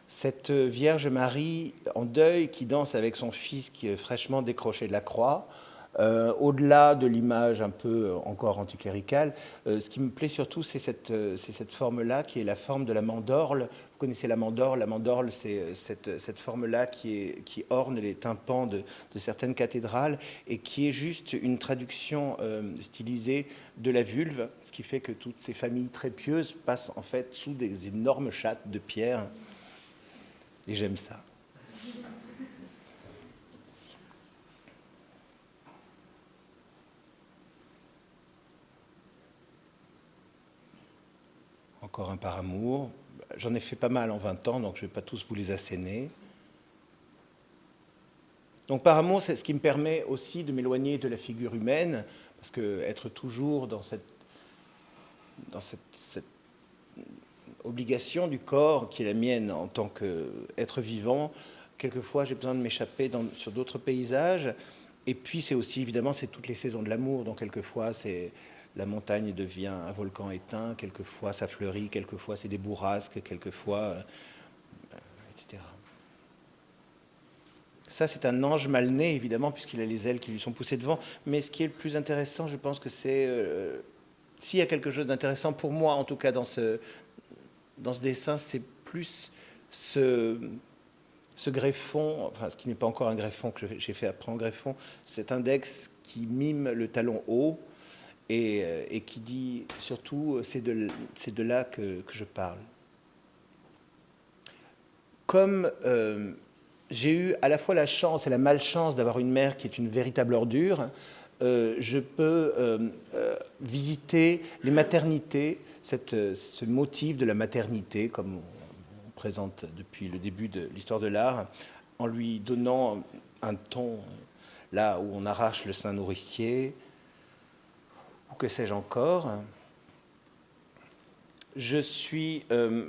Cette Vierge Marie en deuil qui danse avec son fils qui est fraîchement décroché de la croix, au-delà de l'image un peu encore anticléricale, ce qui me plaît surtout, c'est cette forme-là qui est la forme de la mandorle. Vous connaissez la mandorle? La mandorle, c'est cette forme-là qui orne les tympans de certaines cathédrales et qui est juste une traduction stylisée de la vulve, ce qui fait que toutes ces familles très pieuses passent en fait sous des énormes chattes de pierre. Et j'aime ça. Encore un par amour. J'en ai fait pas mal en 20 ans, donc je ne vais pas tous vous les asséner. Donc par amour, c'est ce qui me permet aussi de m'éloigner de la figure humaine, parce qu'être toujours dans cette obligation du corps qui est la mienne en tant qu'être vivant, quelquefois j'ai besoin de m'échapper sur d'autres paysages. Et puis c'est aussi, évidemment, c'est toutes les saisons de l'amour, donc quelquefois c'est... La montagne devient un volcan éteint, quelquefois ça fleurit, quelquefois c'est des bourrasques, quelquefois, etc. Ça, c'est un ange mal né, évidemment, puisqu'il a les ailes qui lui sont poussées devant. Mais ce qui est le plus intéressant, je pense que c'est... s'il y a quelque chose d'intéressant pour moi, en tout cas dans ce dessin, c'est plus ce greffon, enfin ce qui n'est pas encore un greffon que j'ai fait après en greffon, cet index qui mime le talon haut, et qui dit surtout c'est de là que je parle. Comme j'ai eu à la fois la chance et la malchance d'avoir une mère qui est une véritable ordure, je peux visiter les maternités, ce motif de la maternité, comme on présente depuis le début de l'histoire de l'art, en lui donnant un ton là où on arrache le sein nourricier, ou que sais-je encore. Je suis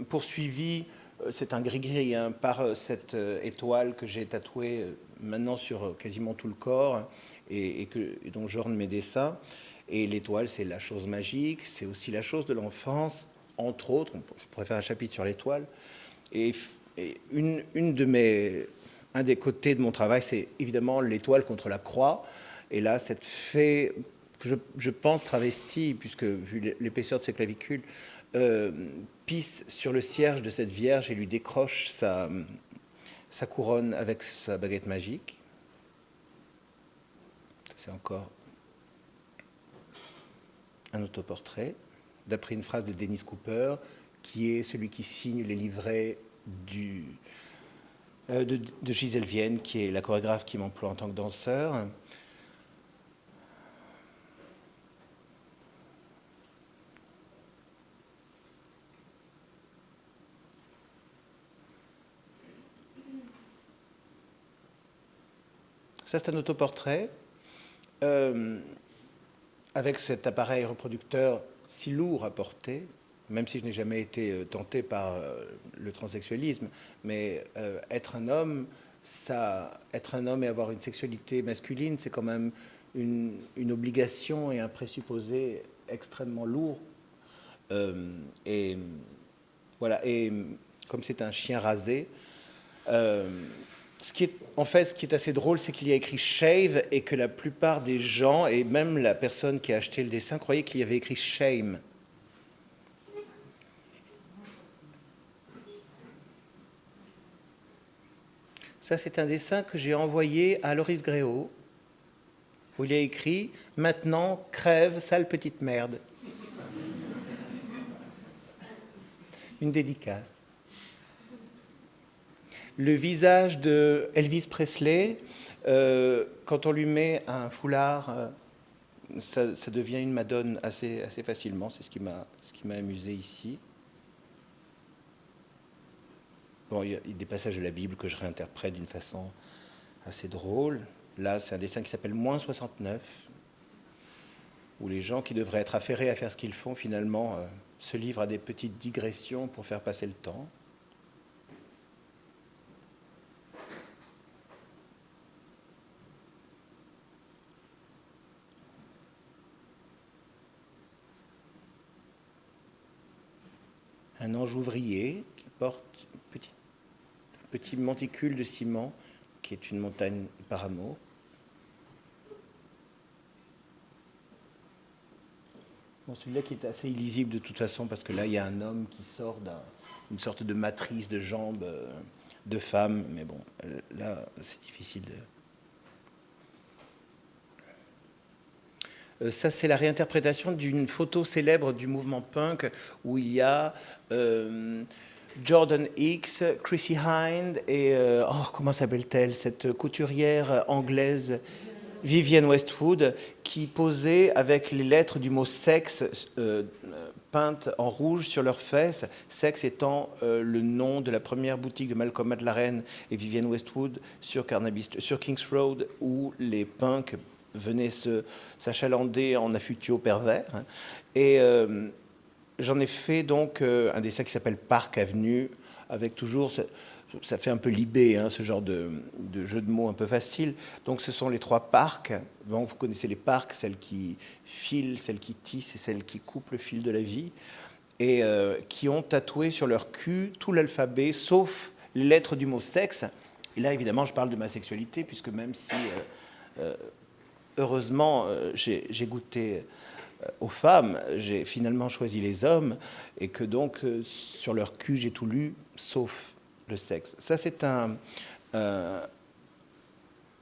poursuivi, c'est un gris-gris, hein, par cette étoile que j'ai tatouée maintenant sur quasiment tout le corps et dont j'orne mes dessins. Et l'étoile, c'est la chose magique, c'est aussi la chose de l'enfance, entre autres. Je pourrais faire un chapitre sur l'étoile. Et un des côtés de mon travail, c'est évidemment l'étoile contre la croix. Et là, cette fée, que je pense travestie, puisque vu l'épaisseur de ses clavicules, pisse sur le cierge de cette Vierge et lui décroche sa couronne avec sa baguette magique. C'est encore un autoportrait, d'après une phrase de Dennis Cooper, qui est celui qui signe les livrets de Gisèle Vienne, qui est la chorégraphe qui m'emploie en tant que danseur. Ça, c'est un autoportrait avec cet appareil reproducteur si lourd à porter, même si je n'ai jamais été tenté par le transsexualisme, mais être un homme et avoir une sexualité masculine, c'est quand même une obligation et un présupposé extrêmement lourd. Et voilà. Et comme c'est un chien rasé, ce qui est assez drôle, c'est qu'il y a écrit shave et que la plupart des gens, et même la personne qui a acheté le dessin, croyait qu'il y avait écrit shame. Ça, c'est un dessin que j'ai envoyé à Loris Gréau, où il y a écrit « Maintenant, crève, sale petite merde ». Une dédicace. Le visage de Elvis Presley, quand on lui met un foulard, ça devient une Madone assez facilement. C'est ce qui m'a amusé ici. Bon, il y a des passages de la Bible que je réinterprète d'une façon assez drôle. Là, c'est un dessin qui s'appelle « Moins 69 », où les gens qui devraient être affairés à faire ce qu'ils font, finalement, se livrent à des petites digressions pour faire passer le temps. Un ange ouvrier qui porte un petit monticule de ciment qui est une montagne par amour. Bon, celui-là qui est assez illisible de toute façon parce que là il y a un homme qui sort d'une sorte de matrice de jambes de femme, mais bon, là c'est difficile de... Ça, c'est la réinterprétation d'une photo célèbre du mouvement punk où il y a Jordan Hicks, Chrissy Hind et, comment s'appelle-t-elle, cette couturière anglaise, Vivienne Westwood, qui posaient avec les lettres du mot sexe peintes en rouge sur leurs fesses, sexe étant le nom de la première boutique de Malcolm McLaren et Vivienne Westwood sur King's Road, où les punks venaient s'achalander en affutio pervers. Et j'en ai fait donc un dessin qui s'appelle Park Avenue, avec toujours, ça fait un peu libé, hein, ce genre de jeu de mots un peu facile. Donc ce sont les trois parcs. Bon, vous connaissez les parcs, celles qui filent, celles qui tissent et celles qui coupent le fil de la vie, et qui ont tatoué sur leur cul tout l'alphabet, sauf les lettres du mot sexe. Et là, évidemment, je parle de ma sexualité, puisque même si... heureusement, j'ai goûté aux femmes, j'ai finalement choisi les hommes, et que donc, sur leur cul, j'ai tout lu, sauf le sexe. Ça, c'est un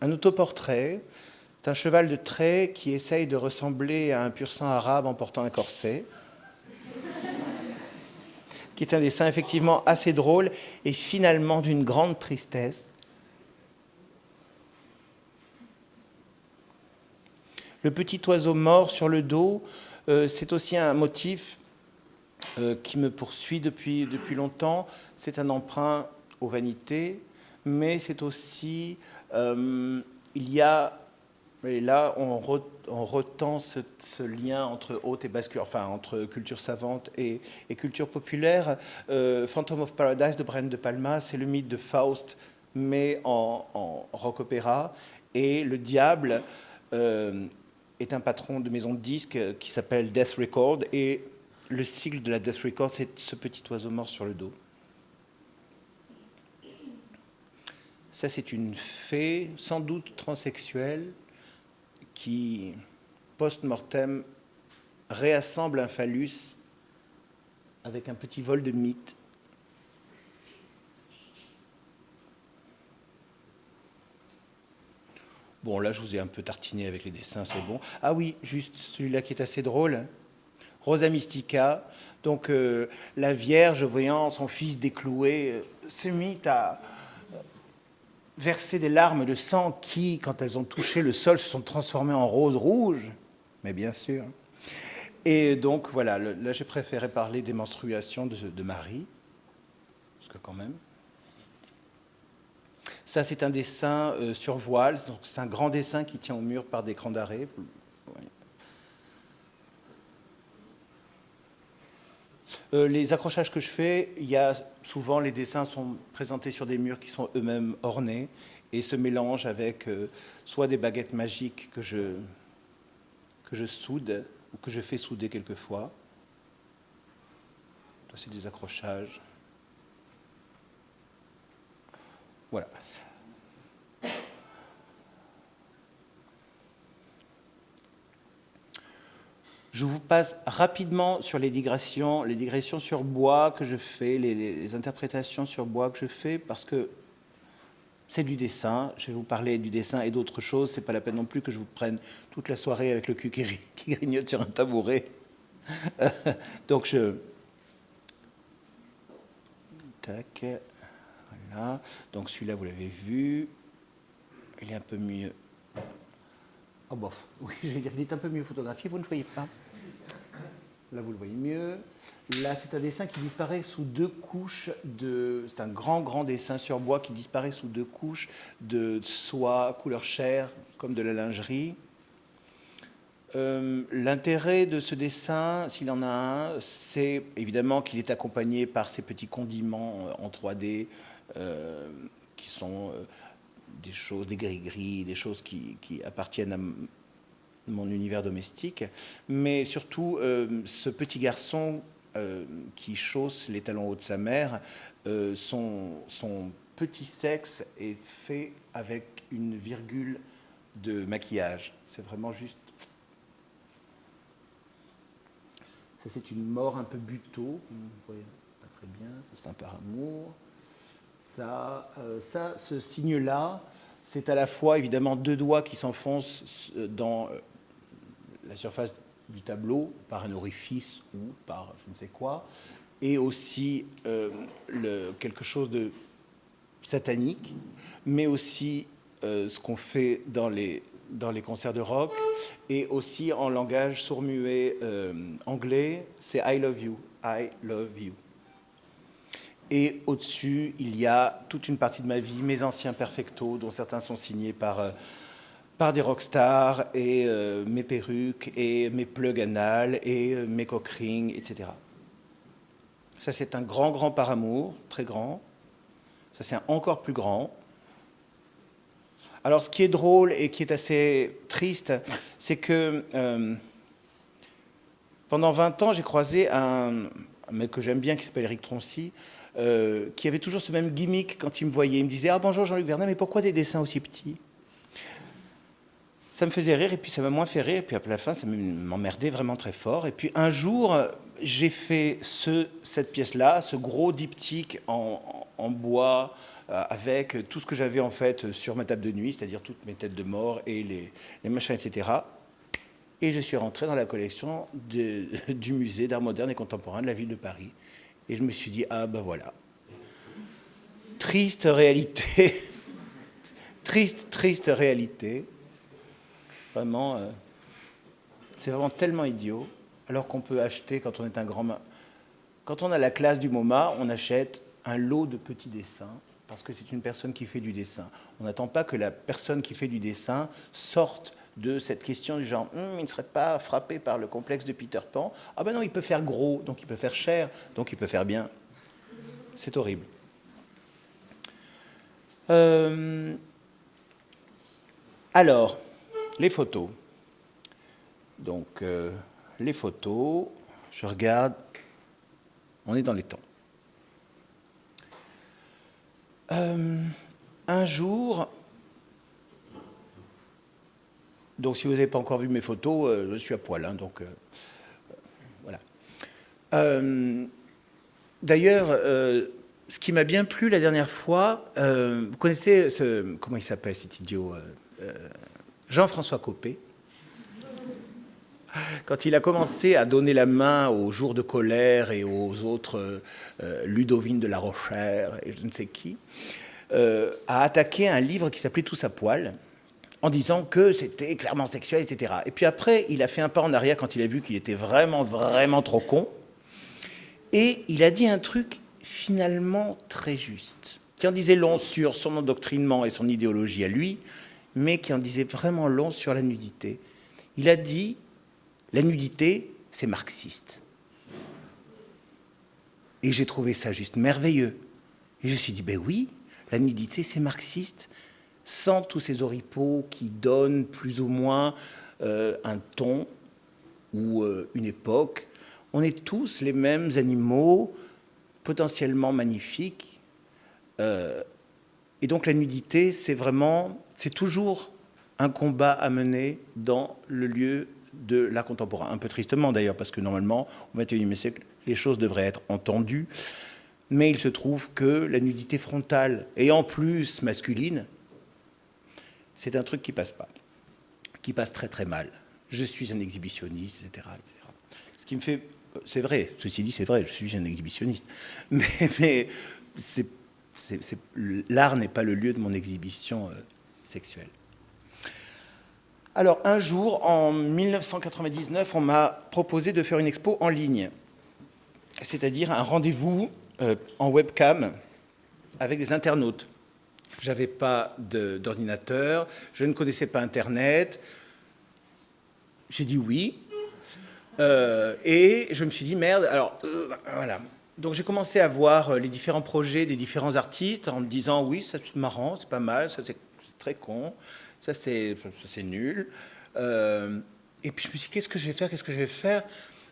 autoportrait. C'est un cheval de trait qui essaye de ressembler à un pur sang arabe en portant un corset, qui est un dessin effectivement assez drôle et finalement d'une grande tristesse. Le petit oiseau mort sur le dos, c'est aussi un motif qui me poursuit depuis longtemps. C'est un emprunt aux vanités, mais c'est aussi, il y a, et là on retend ce lien entre haute et basse, enfin entre culture savante et culture populaire. Phantom of Paradise de Brian De Palma, c'est le mythe de Faust, mais en rock opéra, et le diable est un patron de maison de disques qui s'appelle Death Record, et le sigle de la Death Record, c'est ce petit oiseau mort sur le dos. Ça, c'est une fée, sans doute transsexuelle, qui, post-mortem, réassemble un phallus avec un petit vol de mythe. Bon, là, je vous ai un peu tartiné avec les dessins, c'est bon. Ah oui, juste celui-là qui est assez drôle. Rosa Mystica, donc la Vierge, voyant son fils décloué, se mit à verser des larmes de sang qui, quand elles ont touché le sol, se sont transformées en rose rouge. Mais bien sûr. Et donc, voilà, là, j'ai préféré parler des menstruations de Marie, parce que quand même... Ça, c'est un dessin sur voile, donc c'est un grand dessin qui tient au mur par des crans d'arrêt. Les accrochages que je fais, il y a souvent les dessins sont présentés sur des murs qui sont eux-mêmes ornés et se mélangent avec soit des baguettes magiques que je soude ou que je fais souder quelquefois. C'est des accrochages. Voilà. Je vous passe rapidement sur les digressions sur bois que je fais, les interprétations sur bois que je fais, parce que c'est du dessin. Je vais vous parler du dessin et d'autres choses. C'est pas la peine non plus que je vous prenne toute la soirée avec le cul qui grignote sur un tabouret. Donc tac, voilà. Donc celui-là, vous l'avez vu. Il est un peu mieux. Oh bof, oui, je vais dire, il est un peu mieux photographié, vous ne voyez pas. Là, vous le voyez mieux. Là, c'est un dessin qui disparaît sous deux couches de... C'est un grand dessin sur bois qui disparaît sous deux couches de soie, couleur chair, comme de la lingerie. L'intérêt de ce dessin, s'il en a un, c'est évidemment qu'il est accompagné par ces petits condiments en 3D qui sont des choses, des gris-gris, des choses qui appartiennent à mon univers domestique, mais surtout ce petit garçon qui chausse les talons hauts de sa mère, son petit sexe est fait avec une virgule de maquillage. C'est vraiment juste... Ça, c'est une mort un peu buto, vous voyez pas très bien, ça c'est un par amour. Ça, ce signe-là, c'est à la fois évidemment deux doigts qui s'enfoncent dans la surface du tableau par un orifice ou par je ne sais quoi, et aussi quelque chose de satanique, mais aussi ce qu'on fait dans les concerts de rock, et aussi en langage sourd-muet anglais, c'est I love you, I love you. Et au-dessus, il y a toute une partie de ma vie, mes anciens perfectos, dont certains sont signés par des rockstars, et mes perruques, et mes plugs anal, et mes cock rings, etc. Ça, c'est un grand par amour, très grand. Ça, c'est un encore plus grand. Alors, ce qui est drôle et qui est assez triste, c'est que pendant 20 ans, j'ai croisé un mec que j'aime bien, qui s'appelle Eric Troncy, qui avait toujours ce même gimmick quand il me voyait. Il me disait « Ah bonjour Jean-Luc Vernet, mais pourquoi des dessins aussi petits ?» Ça me faisait rire, et puis ça m'a moins fait rire, et puis à la fin, ça m'emmerdait vraiment très fort. Et puis un jour, j'ai fait cette pièce-là, ce gros diptyque en bois, avec tout ce que j'avais en fait sur ma table de nuit, c'est-à-dire toutes mes têtes de mort et les machins, etc. Et je suis rentré dans la collection du musée d'art moderne et contemporain de la ville de Paris. Et je me suis dit, ah ben voilà. Triste réalité. Triste réalité. Vraiment, c'est vraiment tellement idiot. Alors qu'on peut acheter, quand on est un grand Quand on a la classe du MoMA, on achète un lot de petits dessins, parce que c'est une personne qui fait du dessin. On n'attend pas que la personne qui fait du dessin sorte de cette question du genre il ne serait pas frappé par le complexe de Peter Pan. Ah ben non, il peut faire gros, donc il peut faire cher, donc il peut faire bien. C'est horrible. Alors, les photos. Donc, les photos, je regarde, on est dans les temps. Un jour, donc si vous n'avez pas encore vu mes photos, je suis à poil, hein, donc voilà. D'ailleurs, ce qui m'a bien plu la dernière fois, vous connaissez comment il s'appelle cet idiot, Jean-François Copé. Quand il a commencé à donner la main aux Jours de colère et aux autres Ludovine de la Rochère et je ne sais qui, a attaqué un livre qui s'appelait Tous à poil, en disant que c'était clairement sexuel, etc. Et puis après, il a fait un pas en arrière quand il a vu qu'il était vraiment, vraiment trop con. Et il a dit un truc finalement très juste, qui en disait long sur son endoctrinement et son idéologie à lui, mais qui en disait vraiment long sur la nudité. Il a dit, la nudité, c'est marxiste. Et j'ai trouvé ça juste merveilleux. Et je me suis dit, ben oui, la nudité, c'est marxiste, sans tous ces oripeaux qui donnent plus ou moins un ton ou une époque. On est tous les mêmes animaux, potentiellement magnifiques. Et donc la nudité, c'est toujours un combat à mener dans le lieu de l'art contemporain. Un peu tristement d'ailleurs, parce que normalement, au XXIe siècle, les choses devraient être entendues. Mais il se trouve que la nudité frontale, et en plus masculine, c'est un truc qui passe pas, qui passe très très mal. Je suis un exhibitionniste, etc., etc. Ce qui me fait... C'est vrai, ceci dit, c'est vrai, je suis un exhibitionniste. Mais l'art n'est pas le lieu de mon exhibition sexuelle. Alors, un jour, en 1999, on m'a proposé de faire une expo en ligne, c'est-à-dire un rendez-vous en webcam avec des internautes. Je n'avais pas d'ordinateur, je ne connaissais pas Internet. J'ai dit oui. Et je me suis dit, merde, alors, voilà. Donc j'ai commencé à voir les différents projets des différents artistes en me disant, oui, ça c'est marrant, c'est pas mal, ça c'est très con, ça c'est nul. Et puis je me suis dit, qu'est-ce que je vais faire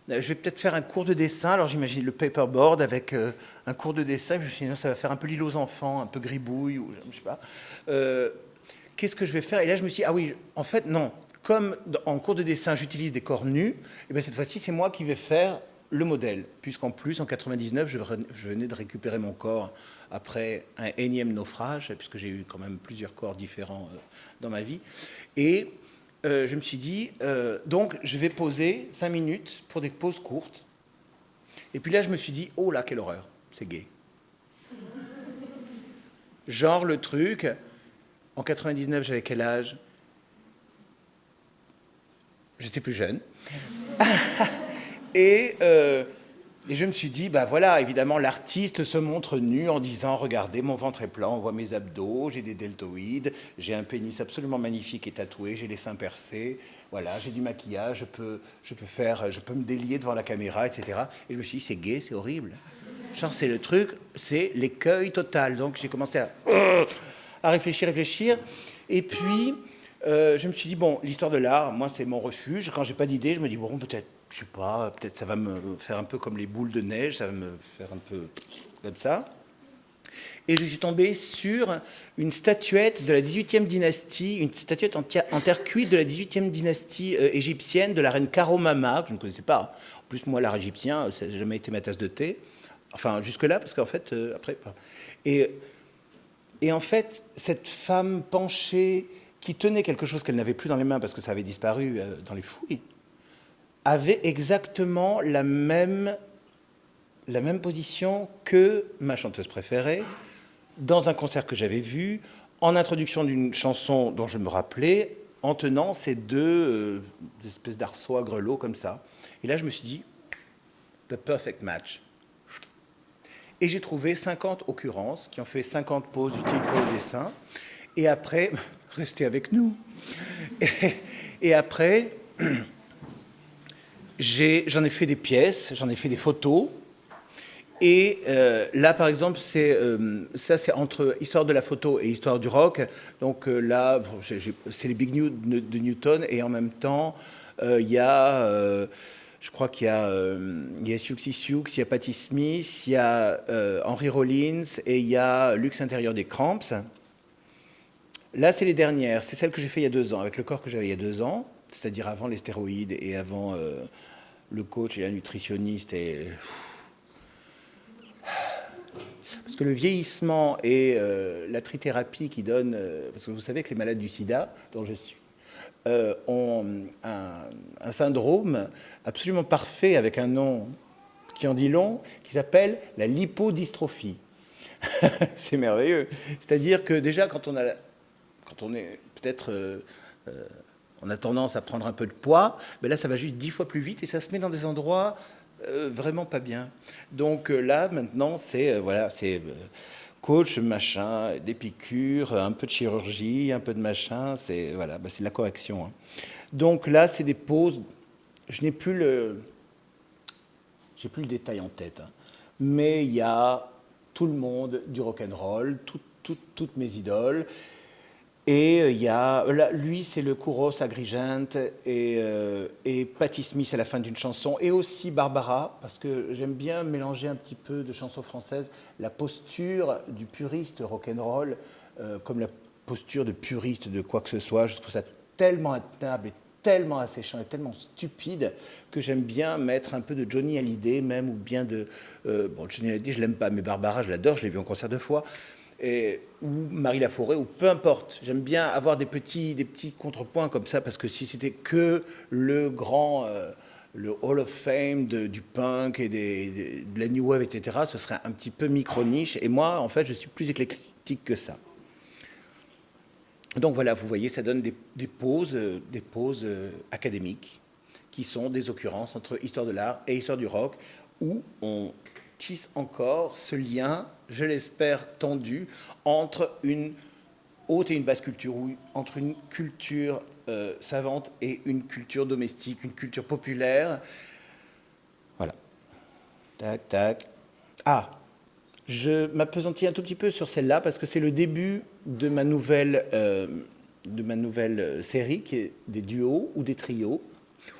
Je vais peut-être faire un cours de dessin. Alors j'imagine le paperboard avec un cours de dessin. Je me suis dit, non, ça va faire un peu l'île aux enfants, un peu gribouille, ou je sais pas. Qu'est-ce que je vais faire Et là je me suis dit, ah oui, en fait non. Comme en cours de dessin, j'utilise des corps nus, et bien cette fois-ci, c'est moi qui vais faire le modèle. Puisqu'en plus, en 99, je venais de récupérer mon corps après un énième naufrage, puisque j'ai eu quand même plusieurs corps différents dans ma vie. Et je me suis dit, donc je vais poser 5 minutes pour des pauses courtes. Et puis là, je me suis dit, oh là, quelle horreur, c'est gay. Genre le truc, en 99, j'avais quel âge ? J'étais plus jeune. Et je me suis dit, bah voilà, évidemment, l'artiste se montre nu en disant, regardez, mon ventre est plat, on voit mes abdos, j'ai des deltoïdes, j'ai un pénis absolument magnifique et tatoué, j'ai les seins percés, voilà, j'ai du maquillage, je peux me délier devant la caméra, etc. Et je me suis dit, c'est gay, c'est horrible. Genre, c'est le truc, c'est l'écueil total. Donc j'ai commencé à réfléchir. Et puis... je me suis dit, bon, l'histoire de l'art, moi, c'est mon refuge. Quand j'ai pas d'idée, je me dis, bon, peut-être, je sais pas, peut-être ça va me faire un peu comme les boules de neige, ça va me faire un peu comme ça. Et je suis tombé sur une statuette de la 18e dynastie, une statuette en terre cuite de la 18e dynastie égyptienne de la reine Karomama, que je ne connaissais pas. En plus, moi, l'art égyptien, ça n'a jamais été ma tasse de thé. Enfin, jusque-là, parce qu'en fait, après... Et en fait, cette femme penchée... qui tenait quelque chose qu'elle n'avait plus dans les mains parce que ça avait disparu dans les fouilles, avait exactement la même position que ma chanteuse préférée dans un concert que j'avais vu, en introduction d'une chanson dont je me rappelais, en tenant ces deux espèces d'arceaux à grelots comme ça. Et là, je me suis dit, the perfect match. Et j'ai trouvé 50 occurrences qui ont fait 50 poses utiles pour le dessin. Et après, restez avec nous. Et après, j'en ai fait des pièces, j'en ai fait des photos. Et là, par exemple, ça, c'est entre histoire de la photo et histoire du rock. Donc là, c'est les Big News de Newton. Et en même temps, il y a, je crois qu'il y a Siouxsie Sioux, il y a Patti Smith, il y a Henry Rollins et il y a Luxe intérieur des Cramps. Là, c'est les dernières. C'est celles que j'ai fait il y a 2 ans, avec le corps que j'avais il y a 2 ans, c'est-à-dire avant les stéroïdes et avant le coach et la nutritionniste. Parce que le vieillissement et la trithérapie qui donne... parce que vous savez que les malades du sida, dont je suis, ont un syndrome absolument parfait, avec un nom qui en dit long, qui s'appelle la lipodystrophie. C'est merveilleux. C'est-à-dire que déjà, quand on est peut-être... on a tendance à prendre un peu de poids, ben là, ça va juste 10 fois plus vite et ça se met dans des endroits... vraiment pas bien. Donc là, maintenant, c'est coach, machin, des piqûres, un peu de chirurgie, un peu de machin, c'est de la correction. Hein. Donc là, c'est des poses. Je n'ai plus j'ai plus le détail en tête, hein. Mais il y a tout le monde du rock'n'roll, toutes mes idoles. Et il y a, là, lui, c'est le Kouros Agrigent et Patti Smith à la fin d'une chanson, et aussi Barbara, parce que j'aime bien mélanger un petit peu de chansons françaises, la posture du puriste rock'n'roll, comme la posture de puriste de quoi que ce soit. Je trouve ça tellement intenable et tellement asséchant et tellement stupide que j'aime bien mettre un peu de Johnny Hallyday même, ou bien de... bon, Johnny Hallyday, je l'aime pas, mais Barbara, je l'adore, je l'ai vu en concert 2 fois. Ou Marie Laforêt, ou peu importe. J'aime bien avoir des petits contrepoints comme ça, parce que si c'était que le grand, le Hall of Fame du punk et de la New Wave, etc., ce serait un petit peu micro-niche. Et moi, en fait, je suis plus éclectique que ça. Donc voilà, vous voyez, ça donne des pauses académiques, qui sont des occurrences entre histoire de l'art et histoire du rock, où on tisse encore ce lien, je l'espère tendu, entre une haute et une basse culture, ou entre une culture savante et une culture domestique, une culture populaire. Voilà. Tac, tac. Ah, je m'appesantis un tout petit peu sur celle-là parce que c'est le début de ma nouvelle série, qui est des duos ou des trios,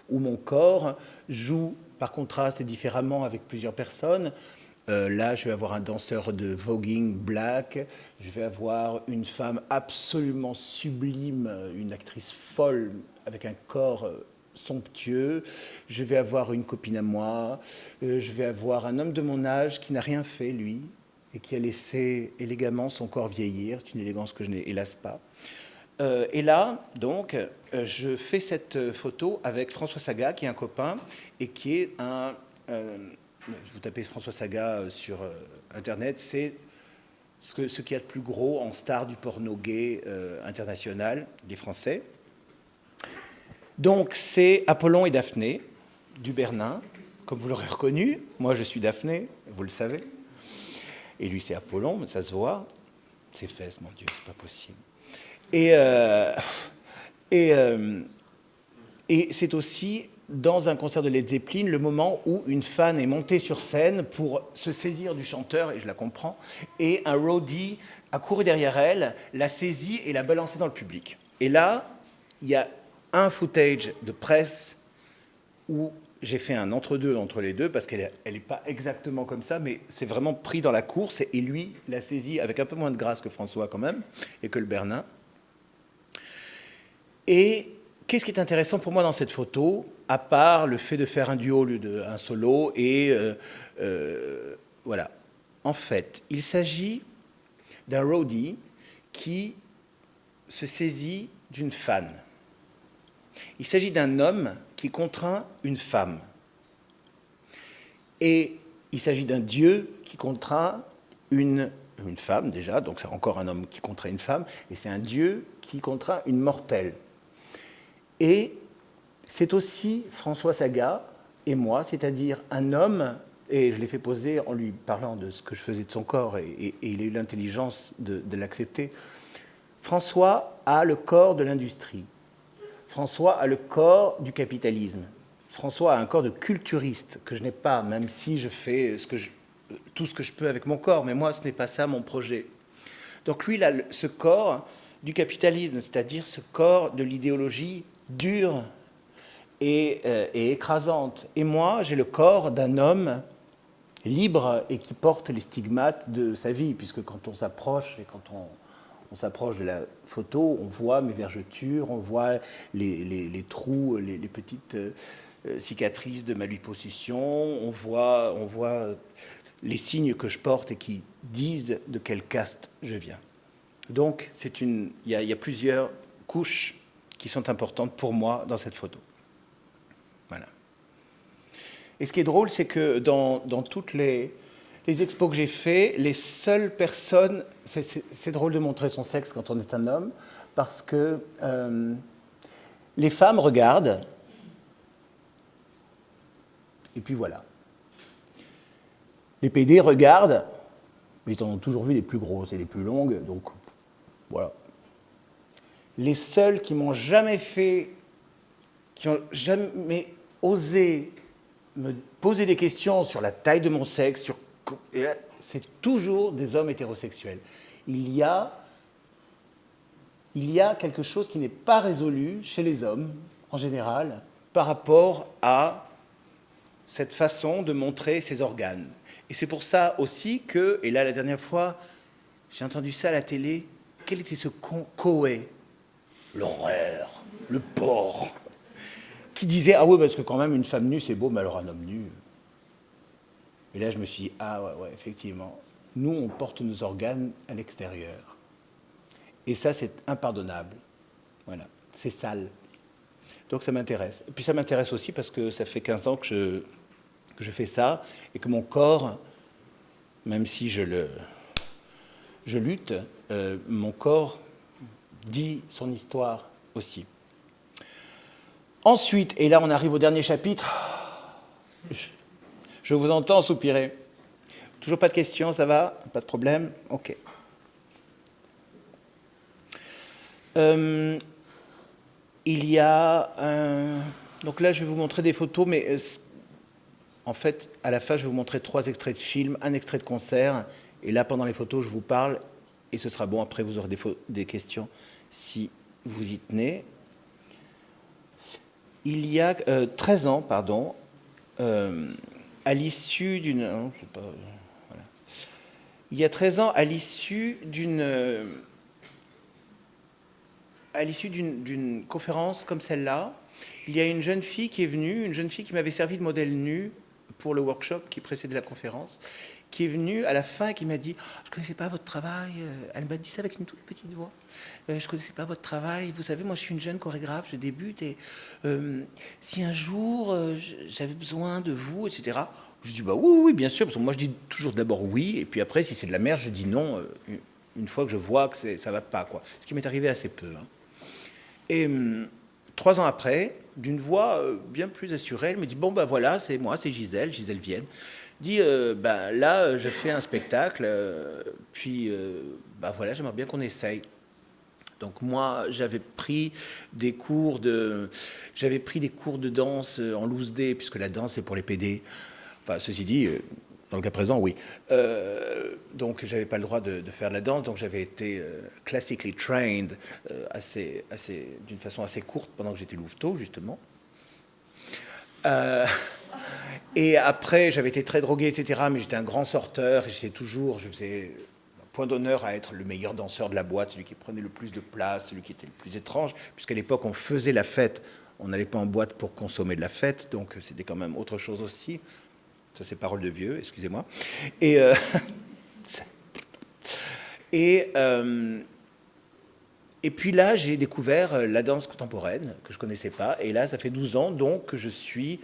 où mon corps joue par contraste et différemment avec plusieurs personnes. Là, je vais avoir un danseur de voguing black, je vais avoir une femme absolument sublime, une actrice folle avec un corps somptueux, je vais avoir une copine à moi, je vais avoir un homme de mon âge qui n'a rien fait, lui, et qui a laissé élégamment son corps vieillir. C'est une élégance que je n'ai hélas pas. Et là, donc, je fais cette photo avec François Saga, qui est un copain, et qui est vous tapez François Saga sur Internet, c'est ce qu'il y a de plus gros en star du porno gay international, les Français. Donc, c'est Apollon et Daphné, du Bernin, comme vous l'aurez reconnu. Moi, je suis Daphné, vous le savez. Et lui, c'est Apollon, mais ça se voit. Ses fesses, mon Dieu, c'est pas possible. Et c'est aussi, dans un concert de Led Zeppelin, le moment où une fan est montée sur scène pour se saisir du chanteur, et je la comprends, et un roadie a couru derrière elle, l'a saisie et l'a balancée dans le public. Et là, il y a un footage de presse où j'ai fait un entre-deux entre les deux, parce qu'elle n'est pas exactement comme ça, mais c'est vraiment pris dans la course, et lui l'a saisie avec un peu moins de grâce que François quand même, et que le Bernin. Et qu'est-ce qui est intéressant pour moi dans cette photo, à part le fait de faire un duo au lieu d'un solo, et voilà. En fait, il s'agit d'un roadie qui se saisit d'une fan. Il s'agit d'un homme qui contraint une femme. Et il s'agit d'un dieu qui contraint une femme, déjà, donc c'est encore un homme qui contraint une femme, et c'est un dieu qui contraint une mortelle. Et c'est aussi François Saga et moi, c'est-à-dire un homme Et je l'ai fait poser en lui parlant de ce que je faisais de son corps, et il a eu l'intelligence de l'accepter. François a le corps de l'industrie. François a le corps du capitalisme. François a un corps de culturiste que je n'ai pas, même si je fais tout ce que je peux avec mon corps. Mais moi, ce n'est pas ça mon projet. Donc lui, il a ce corps du capitalisme, c'est-à-dire ce corps de l'idéologie dure et écrasante. Et moi, j'ai le corps d'un homme libre et qui porte les stigmates de sa vie, puisque quand on s'approche et quand on s'approche de la photo, on voit mes vergetures, on voit les trous, les petites cicatrices de ma liposuction, on voit les signes que je porte et qui disent de quelle caste je viens. Donc, il y a plusieurs couches qui sont importantes pour moi dans cette photo. Voilà. Et ce qui est drôle, c'est que dans toutes les expos que j'ai fait, les seules personnes... C'est drôle de montrer son sexe quand on est un homme, parce que les femmes regardent, et puis voilà. Les PD regardent, mais ils en ont toujours vu les plus grosses et les plus longues, donc voilà. Les seuls qui m'ont jamais qui n'ont jamais osé me poser des questions sur la taille de mon sexe, c'est toujours des hommes hétérosexuels. Il y a quelque chose qui n'est pas résolu chez les hommes, en général, par rapport à cette façon de montrer ses organes. Et c'est pour ça aussi que, et là la dernière fois, j'ai entendu ça à la télé, quel était ce Coé, l'horreur, le porc, qui disait « Ah oui, parce que quand même, une femme nue, c'est beau, mais alors un homme nu... » Et là, je me suis dit « Ah ouais, effectivement, nous, on porte nos organes à l'extérieur. Et ça, c'est impardonnable. Voilà, c'est sale. » Donc ça m'intéresse. Et puis ça m'intéresse aussi parce que ça fait 15 ans que je fais ça, et que mon corps, même si je lutte, mon corps dit son histoire aussi. Ensuite, et là on arrive au dernier chapitre, je vous entends soupirer. Toujours pas de questions, ça va? Pas de problème? Ok. Il y a donc là je vais vous montrer des photos, mais en fait à la fin je vais vous montrer 3 extraits de films, un extrait de concert, et là pendant les photos je vous parle, et ce sera bon, après vous aurez des questions si vous y tenez. Il y a 13 ans, pardon, à l'issue d'une... Non, je sais pas, voilà. Il y a 13 ans, à l'issue d'une conférence comme celle-là, il y a une jeune fille qui est venue, une jeune fille qui m'avait servi de modèle nu pour le workshop qui précédait la conférence, qui est venue à la fin et qui m'a dit « Je ne connaissais pas votre travail ». Elle m'a dit ça avec une toute petite voix. « Je ne connaissais pas votre travail. Vous savez, moi, je suis une jeune chorégraphe, je débute. Et si un jour, j'avais besoin de vous, etc. » Je dis « Bah oui, bien sûr. » Parce que moi, je dis toujours d'abord oui. Et puis après, si c'est de la merde, je dis non, une fois que je vois que ça ne va pas, quoi. Ce qui m'est arrivé assez peu. Hein. Et 3 ans après, d'une voix bien plus assurée, elle me dit « Bon, ben voilà, c'est moi, c'est Gisèle Vienne. » Dit ben là je fais un spectacle, puis ben voilà, j'aimerais bien qu'on essaye. Donc moi j'avais pris des cours de danse en loose day, puisque la danse c'est pour les PD. Enfin ceci dit, dans le cas présent oui. Donc j'avais pas le droit de faire de la danse, donc j'avais été classically trained d'une façon assez courte pendant que j'étais louveteau justement. Et après, j'avais été très drogué, etc. Mais j'étais un grand sorteur. Et je faisais un point d'honneur à être le meilleur danseur de la boîte, celui qui prenait le plus de place, celui qui était le plus étrange. Puisqu'à l'époque, on faisait la fête. On n'allait pas en boîte pour consommer de la fête. Donc, c'était quand même autre chose aussi. Ça, c'est parole de vieux, excusez-moi. Et puis là, j'ai découvert la danse contemporaine, que je ne connaissais pas. Et là, ça fait 12 ans donc, que je suis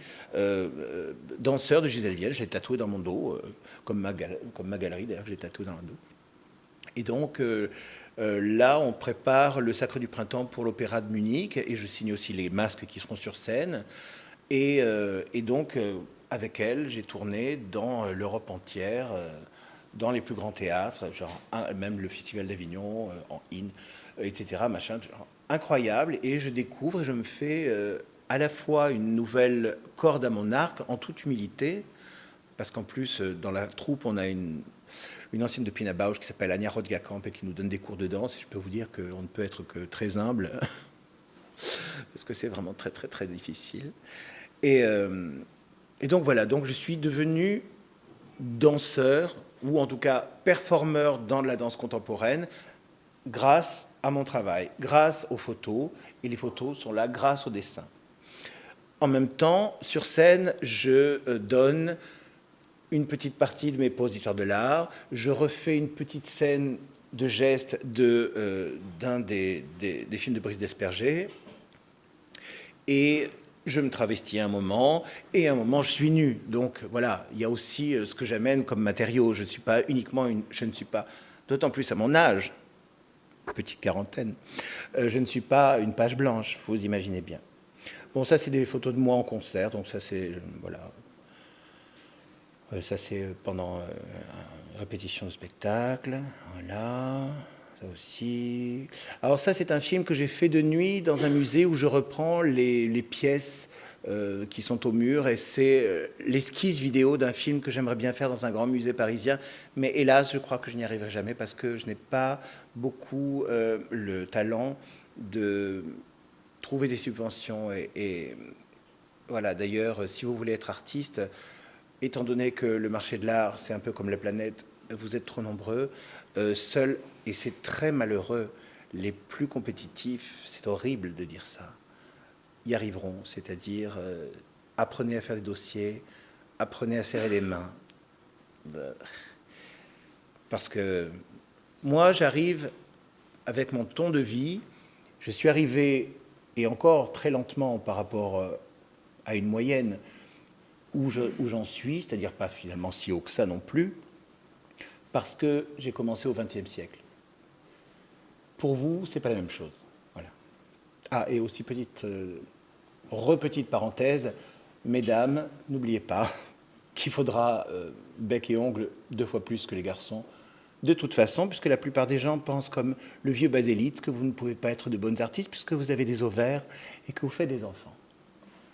danseur de Gisèle Vienne. Je l'ai tatoué dans mon dos, comme ma galerie, d'ailleurs, que j'ai tatoué dans le dos. Et donc, là, on prépare le Sacre du Printemps pour l'Opéra de Munich. Et je signe aussi les masques qui seront sur scène. Et donc, avec elle, j'ai tourné dans l'Europe entière, dans les plus grands théâtres, genre même le Festival d'Avignon, en IN, etc. Machin, genre, incroyable. Et je découvre et je me fais à la fois une nouvelle corde à mon arc, en toute humilité, parce qu'en plus, dans la troupe, on a une ancienne de Pina Bausch qui s'appelle Anja Rodgakamp et qui nous donne des cours de danse. Et je peux vous dire qu'on ne peut être que très humble, parce que c'est vraiment très, très, très difficile. Et donc voilà, donc je suis devenu danseur, ou en tout cas performeur dans la danse contemporaine, grâce à mon travail, grâce aux photos, et les photos sont là grâce au dessin. En même temps, sur scène, je donne une petite partie de mes poses d'histoire de l'art, je refais une petite scène de geste d'un des films de Brice Desperger, et je me travestis un moment, et à un moment, je suis nu. Donc voilà, il y a aussi ce que j'amène comme matériau. Je ne suis pas uniquement d'autant plus à mon âge, petite quarantaine, je ne suis pas une page blanche, vous imaginez bien. Bon, ça, c'est des photos de moi en concert, donc ça, c'est, voilà. Ça, c'est pendant une répétition de spectacle, voilà. Ça aussi. Alors ça, c'est un film que j'ai fait de nuit dans un musée où je reprends les pièces qui sont au mur, et c'est l'esquisse vidéo d'un film que j'aimerais bien faire dans un grand musée parisien, mais hélas, je crois que je n'y arriverai jamais parce que je n'ai pas beaucoup le talent de trouver des subventions. Et voilà, d'ailleurs, si vous voulez être artiste, étant donné que le marché de l'art, c'est un peu comme la planète, vous êtes trop nombreux, seuls, et c'est très malheureux, les plus compétitifs, c'est horrible de dire ça, y arriveront, c'est-à-dire apprenez à faire des dossiers, apprenez à serrer les mains. Parce que moi, j'arrive avec mon ton de vie, je suis arrivé, et encore très lentement par rapport à une moyenne, où j'en suis, c'est-à-dire pas finalement si haut que ça non plus, parce que j'ai commencé au XXe siècle. Pour vous, c'est pas la même chose. Voilà. Ah, et aussi petite parenthèse, mesdames, n'oubliez pas qu'il faudra bec et ongles 2 fois plus que les garçons, de toute façon, puisque la plupart des gens pensent comme le vieux Basélite, que vous ne pouvez pas être de bonnes artistes puisque vous avez des ovaires et que vous faites des enfants.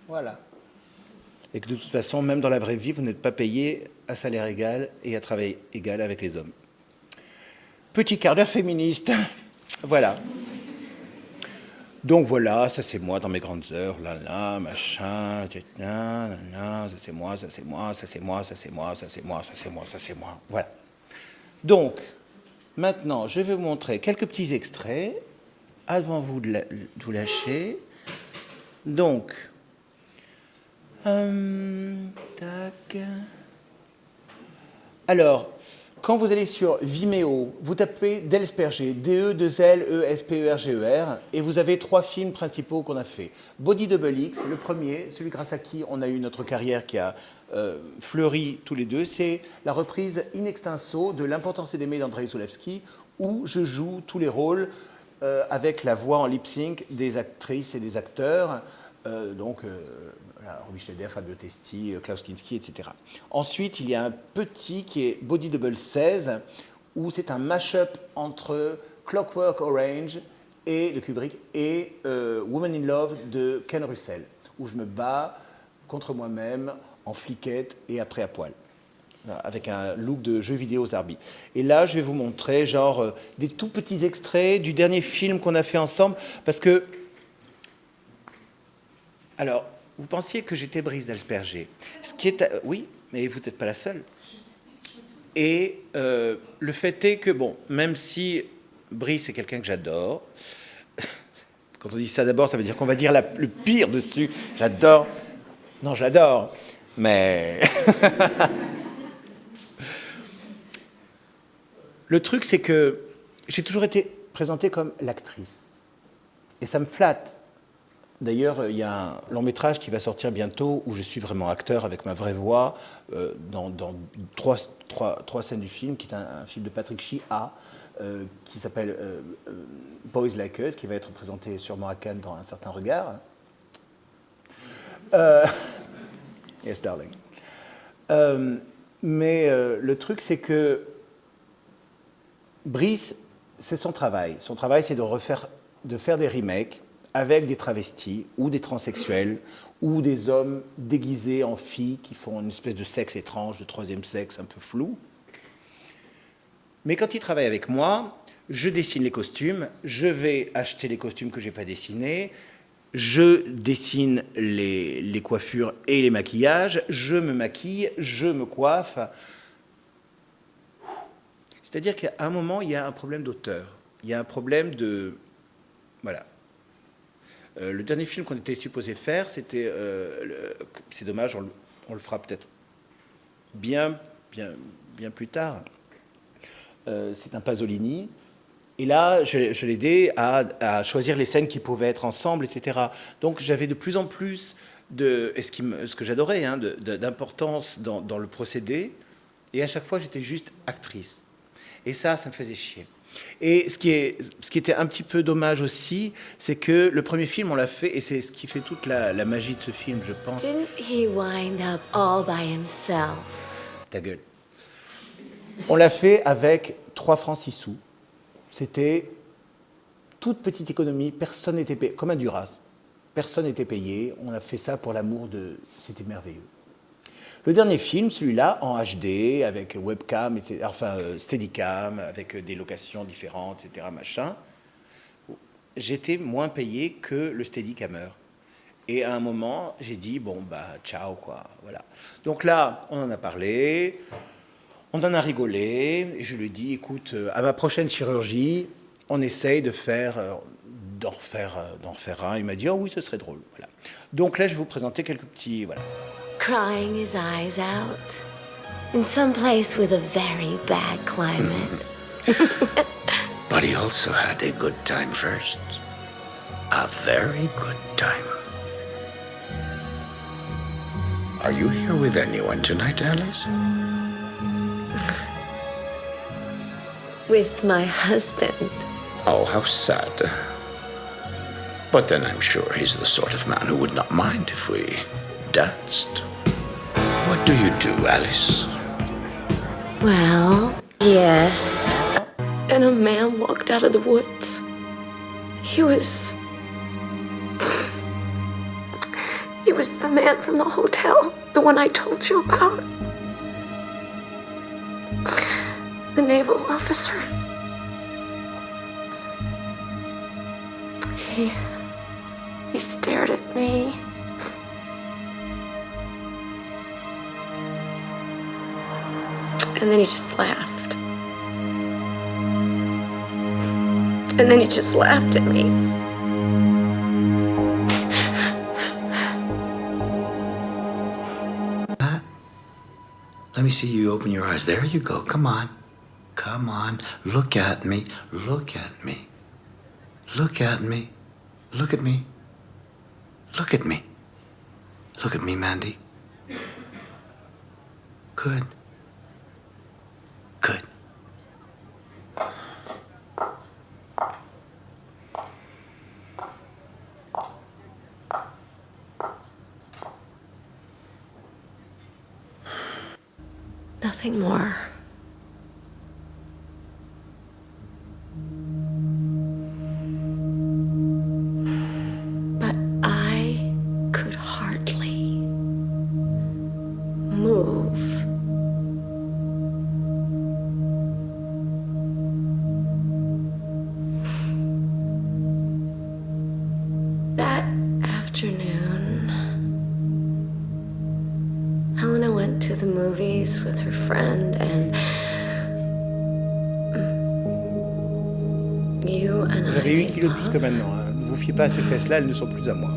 Voilà. Et que de toute façon, même dans la vraie vie, vous n'êtes pas payé à salaire égal et à travail égal avec les hommes. Petit quart d'heure féministe. Voilà. Donc voilà, ça c'est moi dans mes grandes heures, là, machin, ça c'est moi, ça c'est moi, ça c'est moi, ça c'est moi, ça c'est moi, ça c'est moi, ça c'est moi. Voilà. Donc, maintenant, je vais vous montrer quelques petits extraits avant vous de vous lâcher. Donc, tac. Alors, quand vous allez sur Vimeo, vous tapez Delsperger, D-E-2-L-E-S-P-E-R-G-E-R, et vous avez 3 films principaux qu'on a fait. Body Double X, le premier, celui grâce à qui on a eu notre carrière qui a fleuri tous les deux, c'est la reprise in extenso de L'importance est d'aimer d'Andrei Zulawski, où je joue tous les rôles avec la voix en lip-sync des actrices et des acteurs, Romy Schneider, Fabio Testi, Klaus Kinski, etc. Ensuite, il y a un petit qui est Body Double 16, où c'est un mash-up entre Clockwork Orange et, de Kubrick et Woman in Love de Ken Russell, où je me bats contre moi-même en fliquette et après à poil, avec un look de jeu vidéo Zarbi. Et là, je vais vous montrer des tout petits extraits du dernier film qu'on a fait ensemble, parce que... Alors, vous pensiez que j'étais Brice Delsperger. Ce qui est... Oui, mais vous n'êtes pas la seule. Et le fait est que, bon, même si Brice est quelqu'un que j'adore, quand on dit ça d'abord, ça veut dire qu'on va dire le pire dessus. J'adore. Non, j'adore. Mais... Le truc, c'est que j'ai toujours été présentée comme l'actrice. Et ça me flatte. D'ailleurs, il y a un long métrage qui va sortir bientôt où je suis vraiment acteur avec ma vraie voix dans 3 scènes du film, qui est un film de Patrick Chia qui s'appelle Boys Like Us, qui va être présenté sûrement à Cannes dans Un certain regard. Yes, darling. Mais le truc, c'est que Brice, c'est son travail. Son travail, c'est de faire des remakes avec des travestis ou des transsexuels ou des hommes déguisés en filles qui font une espèce de sexe étrange, de troisième sexe un peu flou. Mais quand il travaille avec moi, je dessine les costumes, je vais acheter les costumes que je n'ai pas dessinés, je dessine les coiffures et les maquillages, je me maquille, je me coiffe. C'est-à-dire qu'à un moment, il y a un problème d'auteur. Il y a un problème de... Voilà. Le dernier film qu'on était supposé faire, c'était... c'est dommage, on le fera peut-être bien plus tard. C'est un Pasolini. Et là, je l'ai aidé à choisir les scènes qui pouvaient être ensemble, etc. Donc j'avais de plus en plus ce que j'adorais, hein, d'importance dans le procédé. Et à chaque fois, j'étais juste actrice. Et ça me faisait chier. Et ce qui était un petit peu dommage aussi, c'est que le premier film, on l'a fait, et c'est ce qui fait toute la magie de ce film, je pense. Didn't he wind up all by himself? Ta gueule. On l'a fait avec 3 francs 6 sous. C'était toute petite économie, personne n'était payé, comme un Duras. Personne n'était payé, on a fait ça pour l'amour de... C'était merveilleux. Le dernier film, celui-là, en HD, avec webcam, etc., enfin steadicam, avec des locations différentes, etc., machin, j'étais moins payé que le steadicammer. Et à un moment, j'ai dit, bon, bah, ciao, quoi, voilà. Donc là, on en a parlé, on en a rigolé, et je lui ai dit, écoute, à ma prochaine chirurgie, on essaye d'en refaire un. Il m'a dit, oh oui, ce serait drôle, voilà. Donc là, je vais vous présenter quelques petits, voilà. Crying his eyes out in some place with a very bad climate. But he also had a good time first. A very good time. Are you here with anyone tonight, Alice? With my husband. Oh, how sad. But then I'm sure he's the sort of man who would not mind if we danced. What do you do, Alice? Well, yes. And a man walked out of the woods. He was the man from the hotel, the one I told you about. The naval officer. He stared at me. And then he just laughed. And then he just laughed at me. Let me see you open your eyes. There you go. Come on. Come on. Look at me. Look at me. Look at me. Look at me. Look at me. Look at me, Mandy. Good. Good. Nothing more. But I could hardly move. That afternoon, Helena went to the movies with her friend, and you and I J'avais 8 made kilos de plus que love. maintenant. Hein. Ne vous fiez pas à ces fesses-là, elles ne sont plus à moi.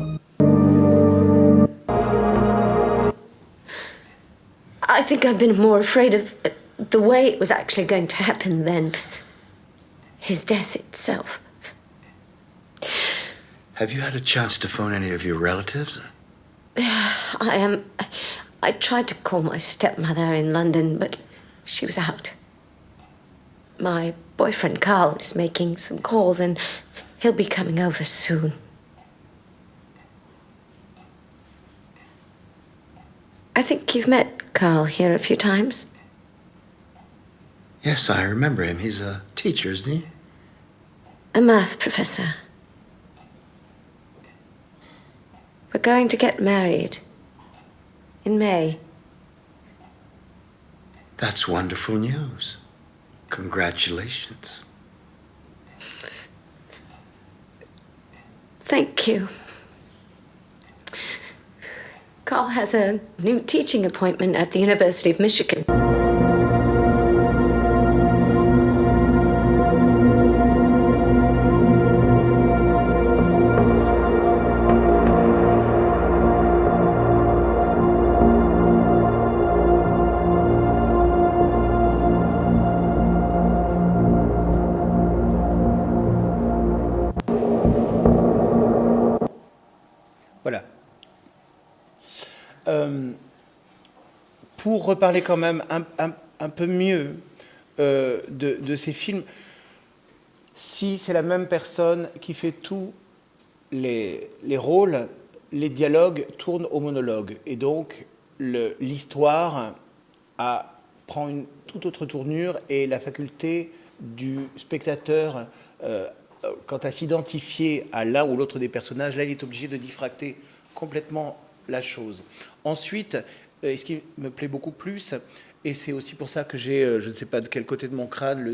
I think I've been more afraid of the way it was actually going to happen than his death itself. Have you had a chance to phone any of your relatives? I tried to call my stepmother in London, but she was out. My boyfriend Carl is making some calls, and he'll be coming over soon. I think think you've met Carl here a few times? Yes, I remember him. He's a teacher, isn't he? A math professor. We're going to get married in May. That's wonderful news. Congratulations. Thank you. Carl has a new teaching appointment at the University of Michigan. Voilà. Pour reparler quand même un peu mieux de ces films, si c'est la même personne qui fait tous les rôles, les dialogues tournent au monologue. Et donc, l'histoire prend une toute autre tournure et la faculté du spectateur, quant à s'identifier à l'un ou l'autre des personnages, là, il est obligé de diffracter complètement la chose. Ensuite, ce qui me plaît beaucoup plus, et c'est aussi pour ça que j'ai, je ne sais pas de quel côté de mon crâne,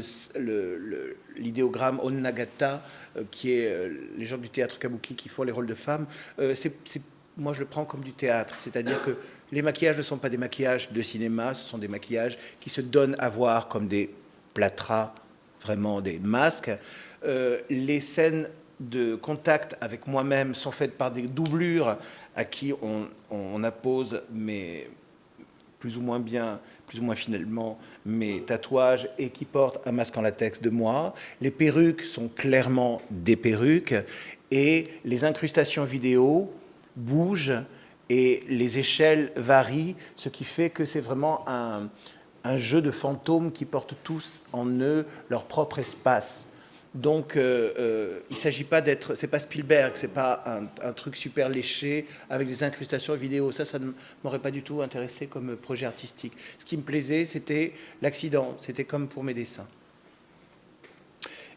l'idéogramme Onnagata, qui est les gens du théâtre kabuki qui font les rôles de femmes, moi je le prends comme du théâtre, c'est-à-dire que les maquillages ne sont pas des maquillages de cinéma, ce sont des maquillages qui se donnent à voir comme des plâtras, vraiment des masques. Les scènes de contact avec moi-même sont faites par des doublures à qui on appose plus ou moins bien, plus ou moins finalement, mes tatouages et qui portent un masque en latex de moi. Les perruques sont clairement des perruques et les incrustations vidéo bougent et les échelles varient, ce qui fait que c'est vraiment un jeu de fantômes qui portent tous en eux leur propre espace. Donc, il ne s'agit pas d'être... C'est pas Spielberg, c'est pas un truc super léché avec des incrustations vidéo. Ça ne m'aurait pas du tout intéressé comme projet artistique. Ce qui me plaisait, c'était l'accident. C'était comme pour mes dessins.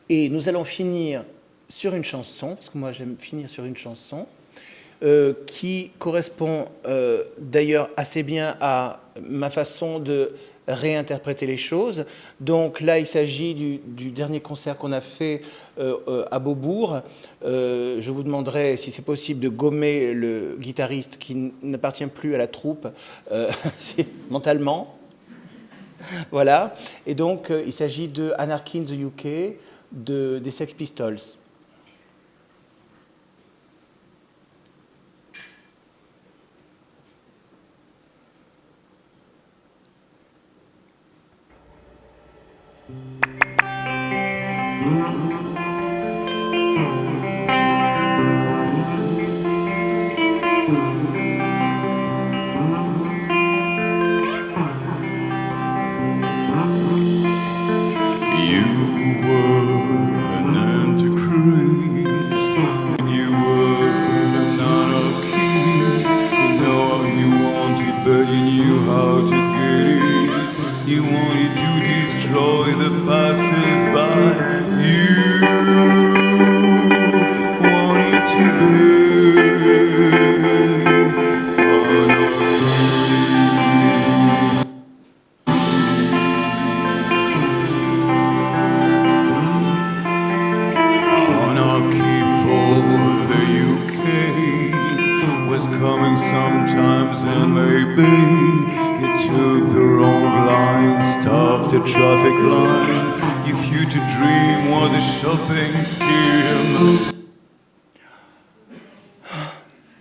Et nous allons finir sur une chanson, parce que moi, j'aime finir sur une chanson, qui correspond d'ailleurs assez bien à ma façon de réinterpréter les choses. Donc là, il s'agit du dernier concert qu'on a fait à Beaubourg. Je vous demanderai si c'est possible de gommer le guitariste qui n'appartient plus à la troupe mentalement. Voilà. Et donc, il s'agit de Anarchy in the UK des Sex Pistols.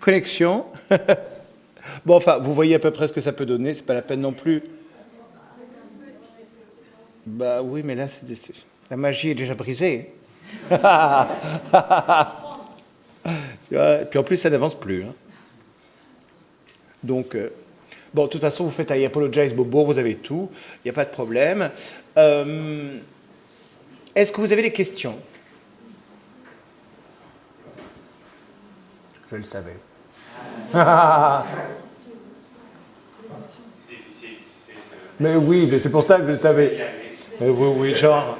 Connexion. Bon, enfin, vous voyez à peu près ce que ça peut donner, c'est pas la peine non plus. Bah oui, mais là, la magie est déjà brisée. Tu vois, puis en plus, ça n'avance plus. Hein. Donc, bon, de toute façon, vous faites I Apologize Bobo, vous avez tout, il n'y a pas de problème. Est-ce que vous avez des questions? Je le savais. Mais oui, mais c'est pour ça que je le savais. Mais oui, genre.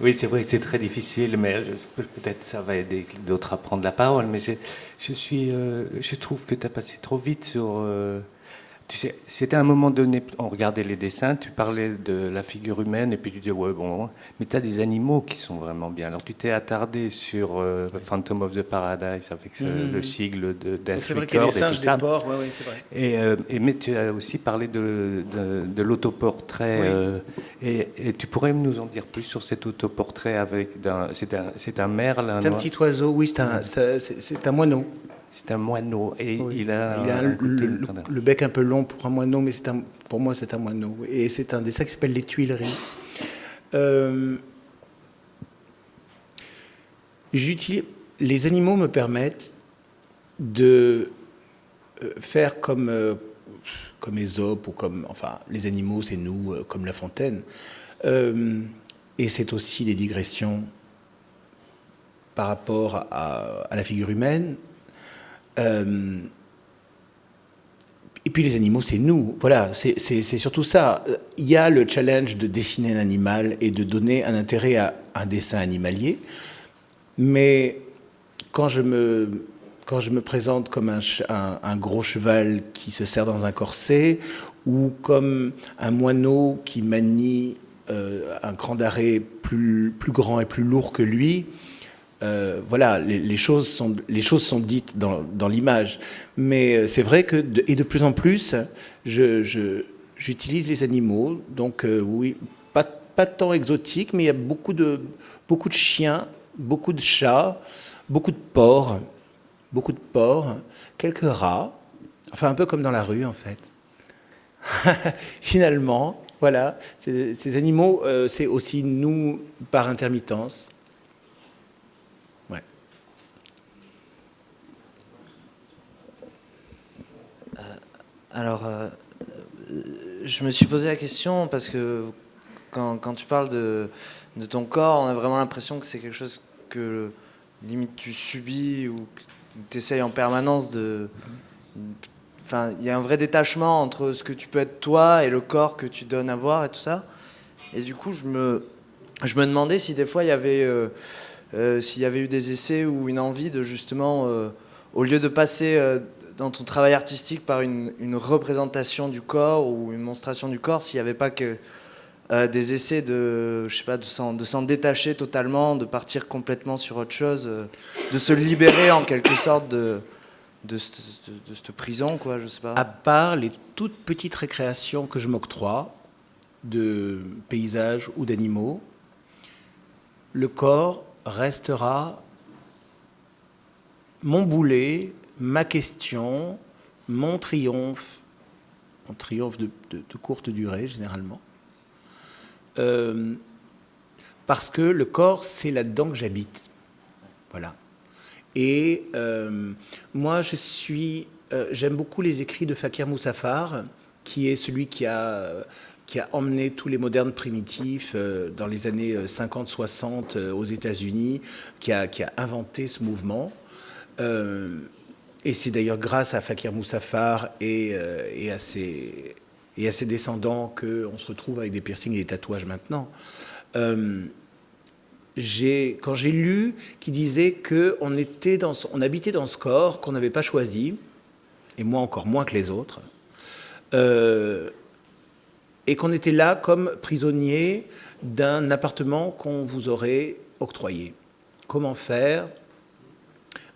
Oui, c'est vrai que c'est très difficile, mais peut-être ça va aider d'autres à prendre la parole. Mais je trouve que tu as passé trop vite sur. Tu sais, c'était à un moment donné, on regardait les dessins, tu parlais de la figure humaine, et puis tu disais, ouais, bon, mais tu as des animaux qui sont vraiment bien. Alors tu t'es attardé sur Phantom of the Paradise, avec le sigle de Death C'est vrai qu'il y a des Record et tout singes, ça. des porcs, oui, c'est vrai. Mais tu as aussi parlé de l'autoportrait, et tu pourrais nous en dire plus sur cet autoportrait c'est un merle, C'est un petit oiseau, oui, c'est un moineau. C'est un moineau, et Oui. il a le bec un peu long pour un moineau, mais pour moi c'est un moineau. Et c'est un dessin qui s'appelle Les Tuileries. Les animaux me permettent de faire comme Ésope, ou enfin, les animaux c'est nous, comme La Fontaine. Et c'est aussi des digressions par rapport à la figure humaine. Et puis les animaux, c'est nous. Voilà, c'est surtout ça. Il y a le challenge de dessiner un animal et de donner un intérêt à un dessin animalier. Mais quand je me présente comme un gros cheval qui se serre dans un corset, ou comme un moineau qui manie un cran d'arrêt plus grand et plus lourd que lui, voilà, les choses sont dites dans l'image. Mais c'est vrai que, de plus en plus, j'utilise les animaux. Donc oui, pas tant exotiques, mais il y a beaucoup de chiens, beaucoup de chats, beaucoup de porcs, quelques rats. Enfin, un peu comme dans la rue, en fait. Finalement, voilà, ces animaux, c'est aussi nous par intermittence. Alors, je me suis posé la question parce que quand tu parles de ton corps, on a vraiment l'impression que c'est quelque chose que limite tu subis ou que tu essayes en permanence de... Enfin, il y a un vrai détachement entre ce que tu peux être toi et le corps que tu donnes à voir et tout ça. Et du coup, je me demandais si des fois il y avait, s'il y avait eu des essais ou une envie de justement, au lieu de passer dans ton travail artistique par une représentation du corps ou une monstration du corps, s'il n'y avait pas que des essais de, je sais pas, de s'en détacher totalement, de partir complètement sur autre chose, de se libérer en quelque sorte de cette prison, quoi, je sais pas. À part les toutes petites récréations que je m'octroie de paysages ou d'animaux, le corps restera mon boulet, ma question, mon triomphe de courte durée généralement, parce que le corps, c'est là-dedans que j'habite. Voilà. Et moi, j'aime beaucoup les écrits de Fakir Moussafar, qui est celui qui a emmené tous les modernes primitifs dans les années 50-60 aux États-Unis, qui a inventé ce mouvement. Et c'est d'ailleurs grâce à Fakir Moussafar et à ses descendants qu'on se retrouve avec des piercings et des tatouages maintenant. Quand j'ai lu qu'il disait qu'on habitait dans ce corps qu'on n'avait pas choisi, et moi encore moins que les autres, et qu'on était là comme prisonnier d'un appartement qu'on vous aurait octroyé. Comment faire ?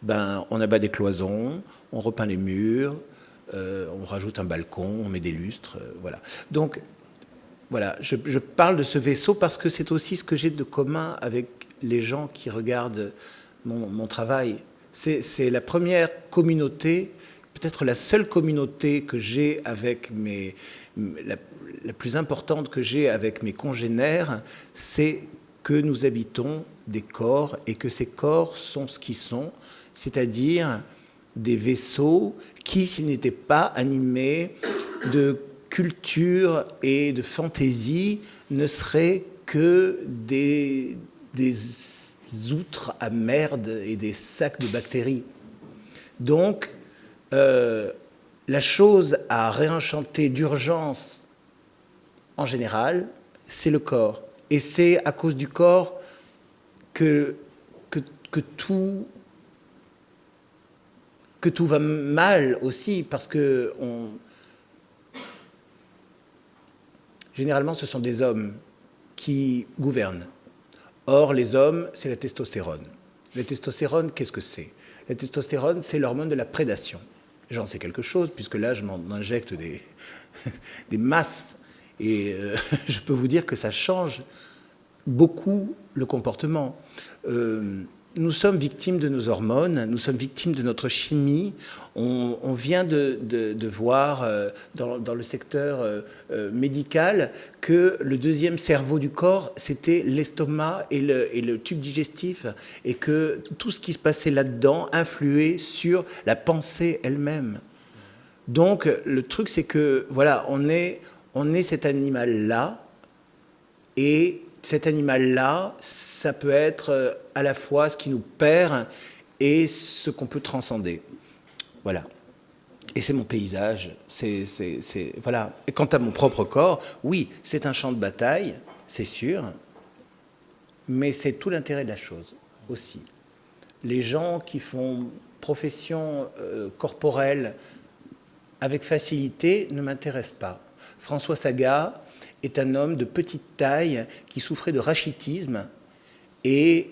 On abat des cloisons, on repeint les murs, on rajoute un balcon, on met des lustres, voilà. Donc, voilà, je parle de ce vaisseau parce que c'est aussi ce que j'ai de commun avec les gens qui regardent mon travail. C'est la première communauté, peut-être la seule communauté que j'ai avec la plus importante que j'ai avec mes congénères, c'est que nous habitons des corps et que ces corps sont ce qu'ils sont, c'est-à-dire des vaisseaux qui, s'ils n'étaient pas animés de culture et de fantaisie, ne seraient que des outres à merde et des sacs de bactéries. Donc, la chose à réenchanter d'urgence, en général, c'est le corps. Et c'est à cause du corps que tout va mal aussi, parce que généralement, ce sont des hommes qui gouvernent. Or, les hommes, c'est la testostérone. La testostérone, qu'est-ce que c'est? La testostérone, c'est l'hormone de la prédation. J'en sais quelque chose, puisque là, je m'en injecte des masses. Et je peux vous dire que ça change beaucoup le comportement. Nous sommes victimes de nos hormones, nous sommes victimes de notre chimie. On vient de voir dans le secteur médical que le deuxième cerveau du corps, c'était l'estomac et le tube digestif, et que tout ce qui se passait là-dedans influait sur la pensée elle-même. Donc le truc, c'est que voilà, on est cet animal-là, et cet animal-là, ça peut être à la fois ce qui nous perd et ce qu'on peut transcender. Voilà. Et c'est mon paysage. Voilà. Et quant à mon propre corps, oui, c'est un champ de bataille, c'est sûr, mais c'est tout l'intérêt de la chose aussi. Les gens qui font profession corporelle avec facilité ne m'intéressent pas. François Sagat est un homme de petite taille qui souffrait de rachitisme et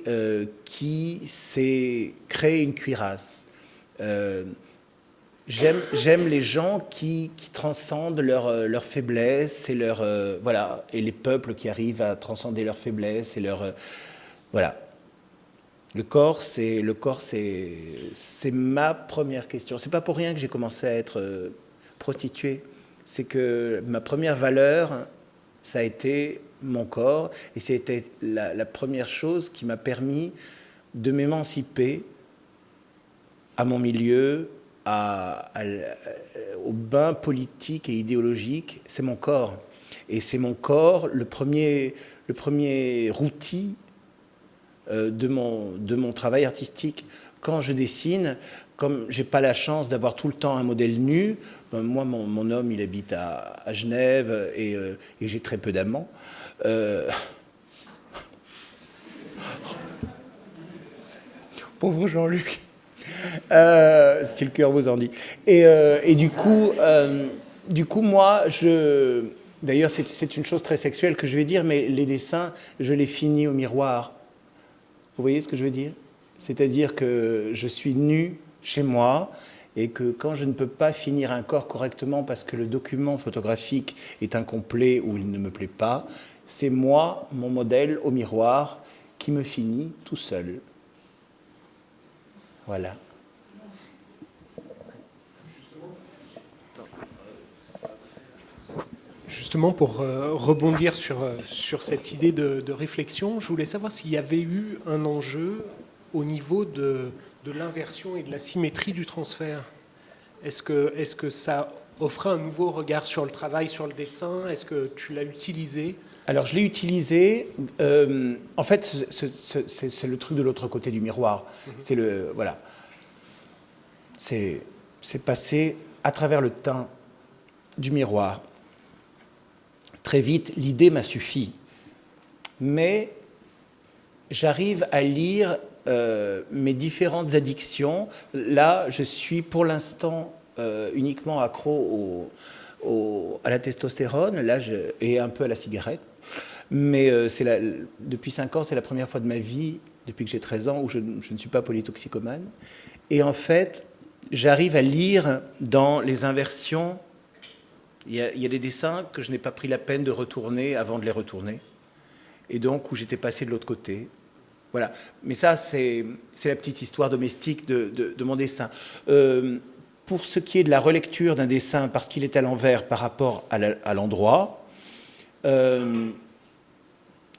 qui s'est créé une cuirasse. J'aime les gens qui transcendent leurs faiblesses et voilà, et les peuples qui arrivent à transcender leurs faiblesses et voilà. Le corps, c'est ma première question. C'est pas pour rien que j'ai commencé à être prostituée. C'est que ma première valeur, ça a été mon corps, et c'était la première chose qui m'a permis de m'émanciper à mon milieu, au bain politique et idéologique. C'est mon corps. Et c'est mon corps le premier outil de mon travail artistique. Quand je dessine, comme j'ai pas la chance d'avoir tout le temps un modèle nu, moi, mon homme, il habite à Genève, et j'ai très peu d'amants. Pauvre Jean-Luc. Si le cœur vous en dit. Et du coup, moi, d'ailleurs, c'est une chose très sexuelle que je vais dire, mais les dessins, je les finis au miroir. Vous voyez ce que je veux dire? C'est-à-dire que je suis nu chez moi, et que quand je ne peux pas finir un corps correctement parce que le document photographique est incomplet ou il ne me plaît pas, c'est moi, mon modèle au miroir, qui me finit tout seul. Voilà. Justement, pour rebondir sur cette idée de réflexion, je voulais savoir s'il y avait eu un enjeu au niveau de l'inversion et de la symétrie du transfert. Est-ce que ça offrait un nouveau regard sur le travail, sur le dessin? Est-ce que tu l'as utilisé? Alors, je l'ai utilisé. En fait, c'est le truc de l'autre côté du miroir. C'est voilà. C'est passer à travers le teint du miroir. Très vite, l'idée m'a suffi. Mais j'arrive à lire mes différentes addictions. Là, je suis pour l'instant uniquement accro à la testostérone, et un peu à la cigarette. Mais depuis 5 ans, c'est la première fois de ma vie, depuis que j'ai 13 ans, où je ne suis pas polytoxicomane. Et en fait, j'arrive à lire dans les inversions. Il y a des dessins que je n'ai pas pris la peine de retourner avant de les retourner. Et donc, où j'étais passé de l'autre côté. Voilà. Mais ça, c'est la petite histoire domestique de mon dessin. Pour ce qui est de la relecture d'un dessin, parce qu'il est à l'envers par rapport à l'endroit,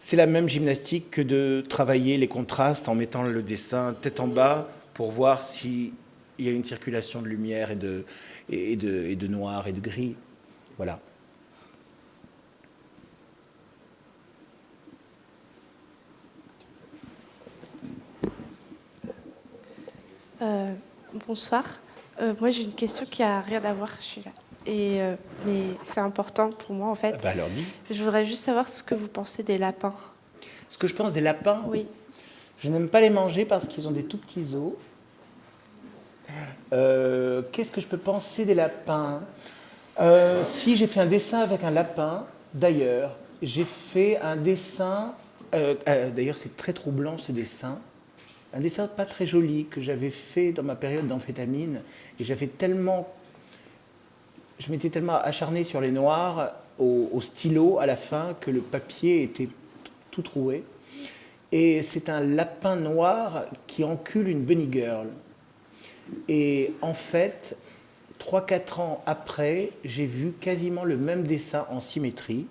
c'est la même gymnastique que de travailler les contrastes en mettant le dessin tête en bas pour voir s'il y a une circulation de lumière et de noir et de gris. Voilà. Bonsoir. Moi, j'ai une question qui a rien à voir. Je suis là. Mais c'est important pour moi, en fait. Bah alors dis. Je voudrais juste savoir ce que vous pensez des lapins. Ce que je pense des lapins, Oui. je n'aime pas les manger parce qu'ils ont des tout petits os. Qu'est-ce que je peux penser des lapins? Si j'ai fait un dessin avec un lapin, d'ailleurs, j'ai fait un dessin, d'ailleurs c'est très troublant ce dessin, un dessin pas très joli que j'avais fait dans ma période d'amphétamine, et je m'étais tellement acharné sur les noirs au stylo à la fin que le papier était tout troué. Et c'est un lapin noir qui encule une bunny girl. Et en fait, 3-4 ans après, j'ai vu quasiment le même dessin en symétrie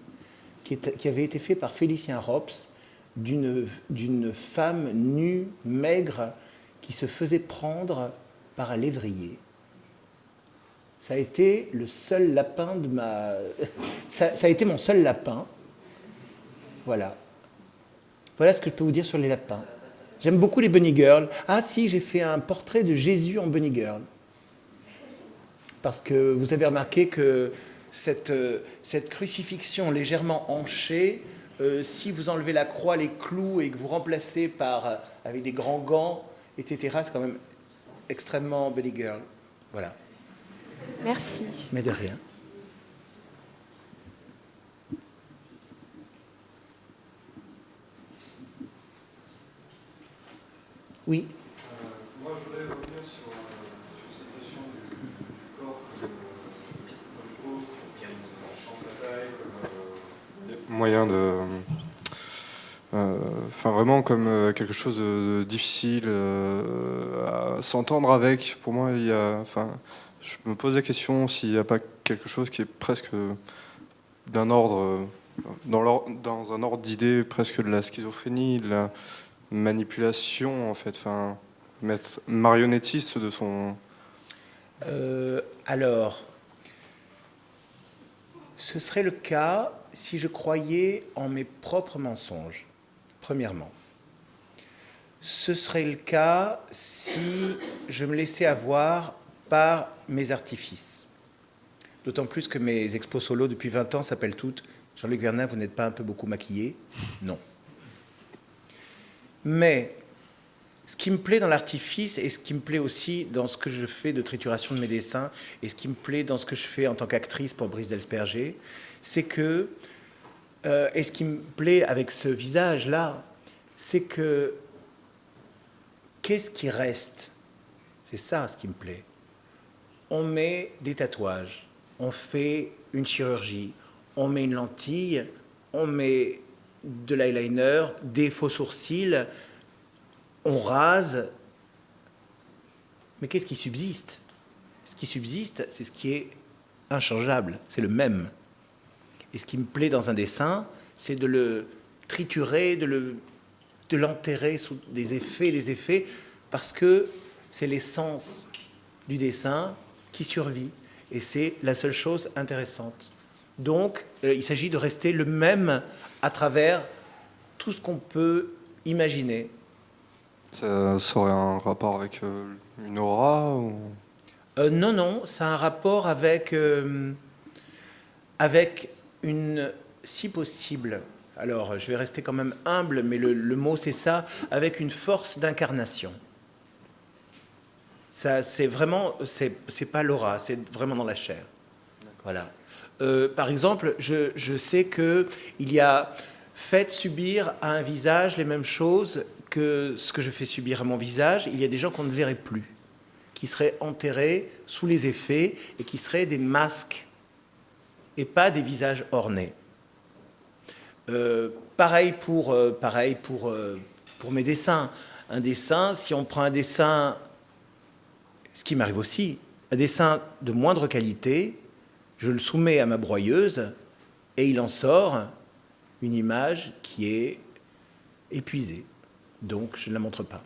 qui avait été fait par Félicien Rops d'une femme nue, maigre, qui se faisait prendre par un lévrier. Ça a été le seul lapin de ma... Ça a été mon seul lapin. Voilà. Voilà ce que je peux vous dire sur les lapins. J'aime beaucoup les bunny girls. Ah si, j'ai fait un portrait de Jésus en bunny girl. Parce que vous avez remarqué que cette crucifixion légèrement hanchée, si vous enlevez la croix, les clous et que vous remplacez avec des grands gants, etc., c'est quand même extrêmement bunny girl. Voilà. Merci. Mais de rien. Oui. Moi, je voulais revenir sur cette notion du corps comme autre, comme champ de bataille, comme moyen de... Enfin, vraiment comme quelque chose de difficile à s'entendre avec. Pour moi, il y a... Enfin, je me pose la question s'il n'y a pas quelque chose qui est presque d'un ordre... Dans un ordre d'idées presque de la schizophrénie, de la manipulation, en fait, enfin, marionnettiste de son... Alors, ce serait le cas si je croyais en mes propres mensonges, premièrement. Ce serait le cas si je me laissais avoir par mes artifices. D'autant plus que mes expos solo depuis 20 ans s'appellent toutes « Jean-Luc Vernin, vous n'êtes pas un peu beaucoup maquillé ?» Non. Mais ce qui me plaît dans l'artifice et ce qui me plaît aussi dans ce que je fais de trituration de mes dessins et ce qui me plaît dans ce que je fais en tant qu'actrice pour Brice Delsperger, c'est que, et ce qui me plaît avec ce visage-là, c'est que qu'est-ce qui reste? C'est ça ce qui me plaît. On met des tatouages, on fait une chirurgie, on met une lentille, on met de l'eyeliner, des faux sourcils, on rase. Mais qu'est-ce qui subsiste? Ce qui subsiste, c'est ce qui est inchangeable, c'est le même. Et ce qui me plaît dans un dessin, c'est de le triturer, de l'enterrer sous des effets, parce que c'est l'essence du dessin qui survit. Et c'est la seule chose intéressante. Donc, il s'agit de rester le même à travers tout ce qu'on peut imaginer. Ça aurait un rapport avec une aura ou... Non, ça a un rapport avec une, si possible, alors je vais rester quand même humble, mais le mot c'est ça, avec une force d'incarnation. Ça, c'est vraiment, c'est pas l'aura, c'est vraiment dans la chair. Voilà. Par exemple, je sais qu'il y a fait subir à un visage les mêmes choses que ce que je fais subir à mon visage. Il y a des gens qu'on ne verrait plus, qui seraient enterrés sous les effets et qui seraient des masques et pas des visages ornés. Pareil pour mes dessins. Un dessin, si on prend un dessin, ce qui m'arrive aussi, un dessin de moindre qualité, je le soumets à ma broyeuse et il en sort une image qui est épuisée. Donc, je ne la montre pas.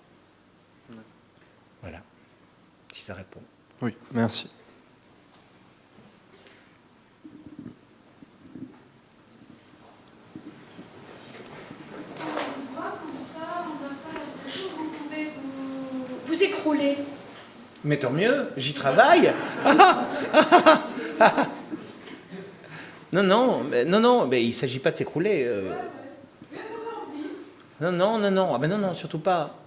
Voilà, si ça répond. Oui, merci. Comme ça, on n'a pas l'impression que vous pouvez vous écrouler. Mais tant mieux, j'y travaille. Non, mais il ne s'agit pas de s'écrouler. Non, surtout pas.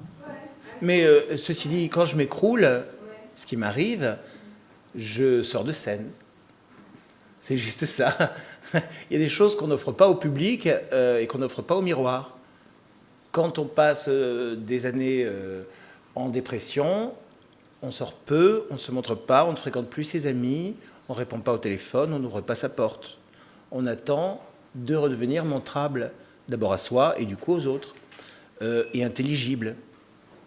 Mais ceci dit, quand je m'écroule, ce qui m'arrive, je sors de scène. C'est juste ça. Il y a des choses qu'on n'offre pas au public et qu'on n'offre pas au miroir. Quand on passe des années en dépression, on sort peu, on ne se montre pas, on ne fréquente plus ses amis, on ne répond pas au téléphone, on n'ouvre pas sa porte. On attend de redevenir montrable, d'abord à soi et du coup aux autres, et intelligible,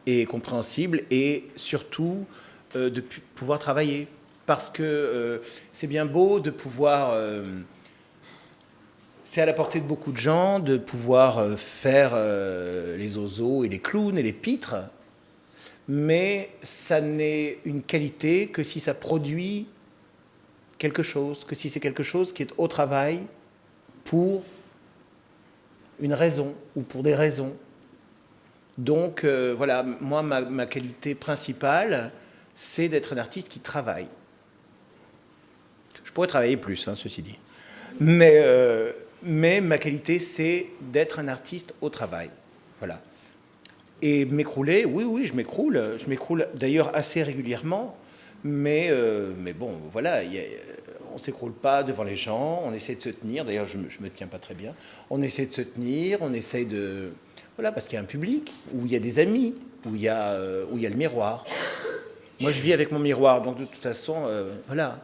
et compréhensible, et surtout de pouvoir travailler. Parce que c'est bien beau de pouvoir... c'est à la portée de beaucoup de gens de pouvoir faire les oiseaux et les clowns et les pitres, mais ça n'est une qualité que si ça produit quelque chose, que si c'est quelque chose qui est au travail pour une raison ou pour des raisons. Donc voilà, moi, ma qualité principale, c'est d'être un artiste qui travaille. Je pourrais travailler plus, hein, ceci dit. Mais ma qualité, c'est d'être un artiste au travail. Voilà. Et m'écrouler, oui, je m'écroule. Je m'écroule d'ailleurs assez régulièrement. Mais bon, voilà, on ne s'écroule pas devant les gens, on essaie de se tenir. D'ailleurs, je ne me tiens pas très bien. On essaie de se tenir, on essaie de... Voilà, parce qu'il y a un public, où il y a des amis, où il y a le miroir. Moi, je vis avec mon miroir, donc de toute façon, voilà,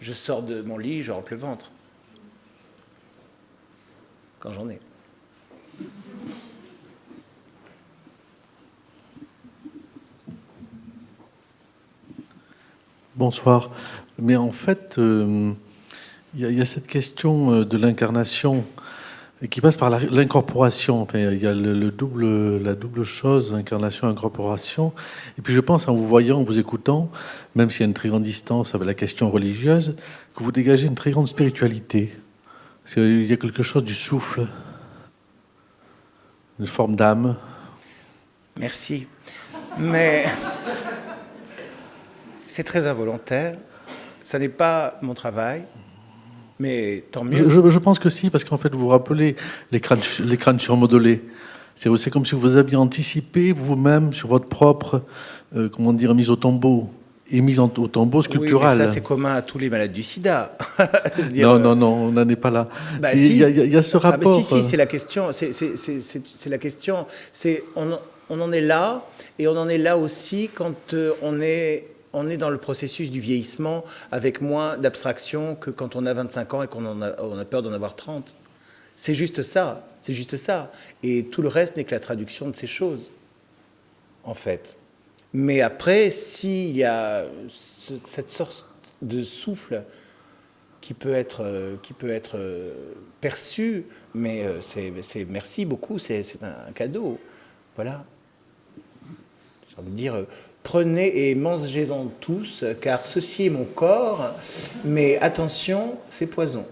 je sors de mon lit, je rentre le ventre. Quand j'en ai. Bonsoir. Mais en fait, il y a cette question de l'incarnation qui passe par l'incorporation. Enfin, il y a la double chose, incarnation, incorporation. Et puis je pense, en vous voyant, en vous écoutant, même s'il y a une très grande distance avec la question religieuse, que vous dégagez une très grande spiritualité. Il y a quelque chose du souffle, une forme d'âme. Merci. Mais c'est très involontaire. Ça n'est pas mon travail. Mais tant mieux. Je pense que si, parce qu'en fait, vous vous rappelez les crânes surmodelés. C'est comme si vous aviez anticipé vous-même sur votre propre, mise au tombeau. Et mise au tombeau sculptural. Oui, mais ça, c'est commun à tous les malades du sida. Non, on n'en est pas là. Bah, il y a ce rapport. Si, c'est la question. C'est la question. On en est là, et on en est là aussi quand on est dans le processus du vieillissement avec moins d'abstraction que quand on a 25 ans et qu'on a peur d'en avoir 30. C'est juste ça. Et tout le reste n'est que la traduction de ces choses, en fait. Mais après, s'il y a cette sorte de souffle qui peut être perçu, mais c'est merci beaucoup, c'est un cadeau. Voilà. J'ai envie de dire, prenez et mangez-en tous, car ceci est mon corps, mais attention, c'est poison.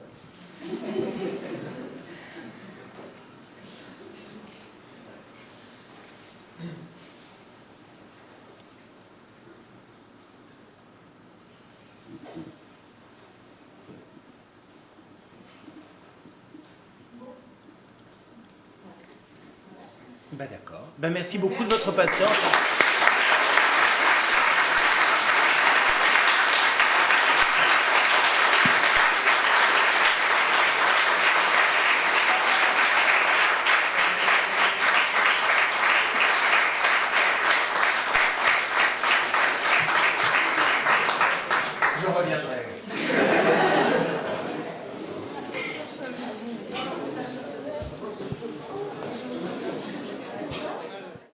D'accord. Merci beaucoup de votre patience.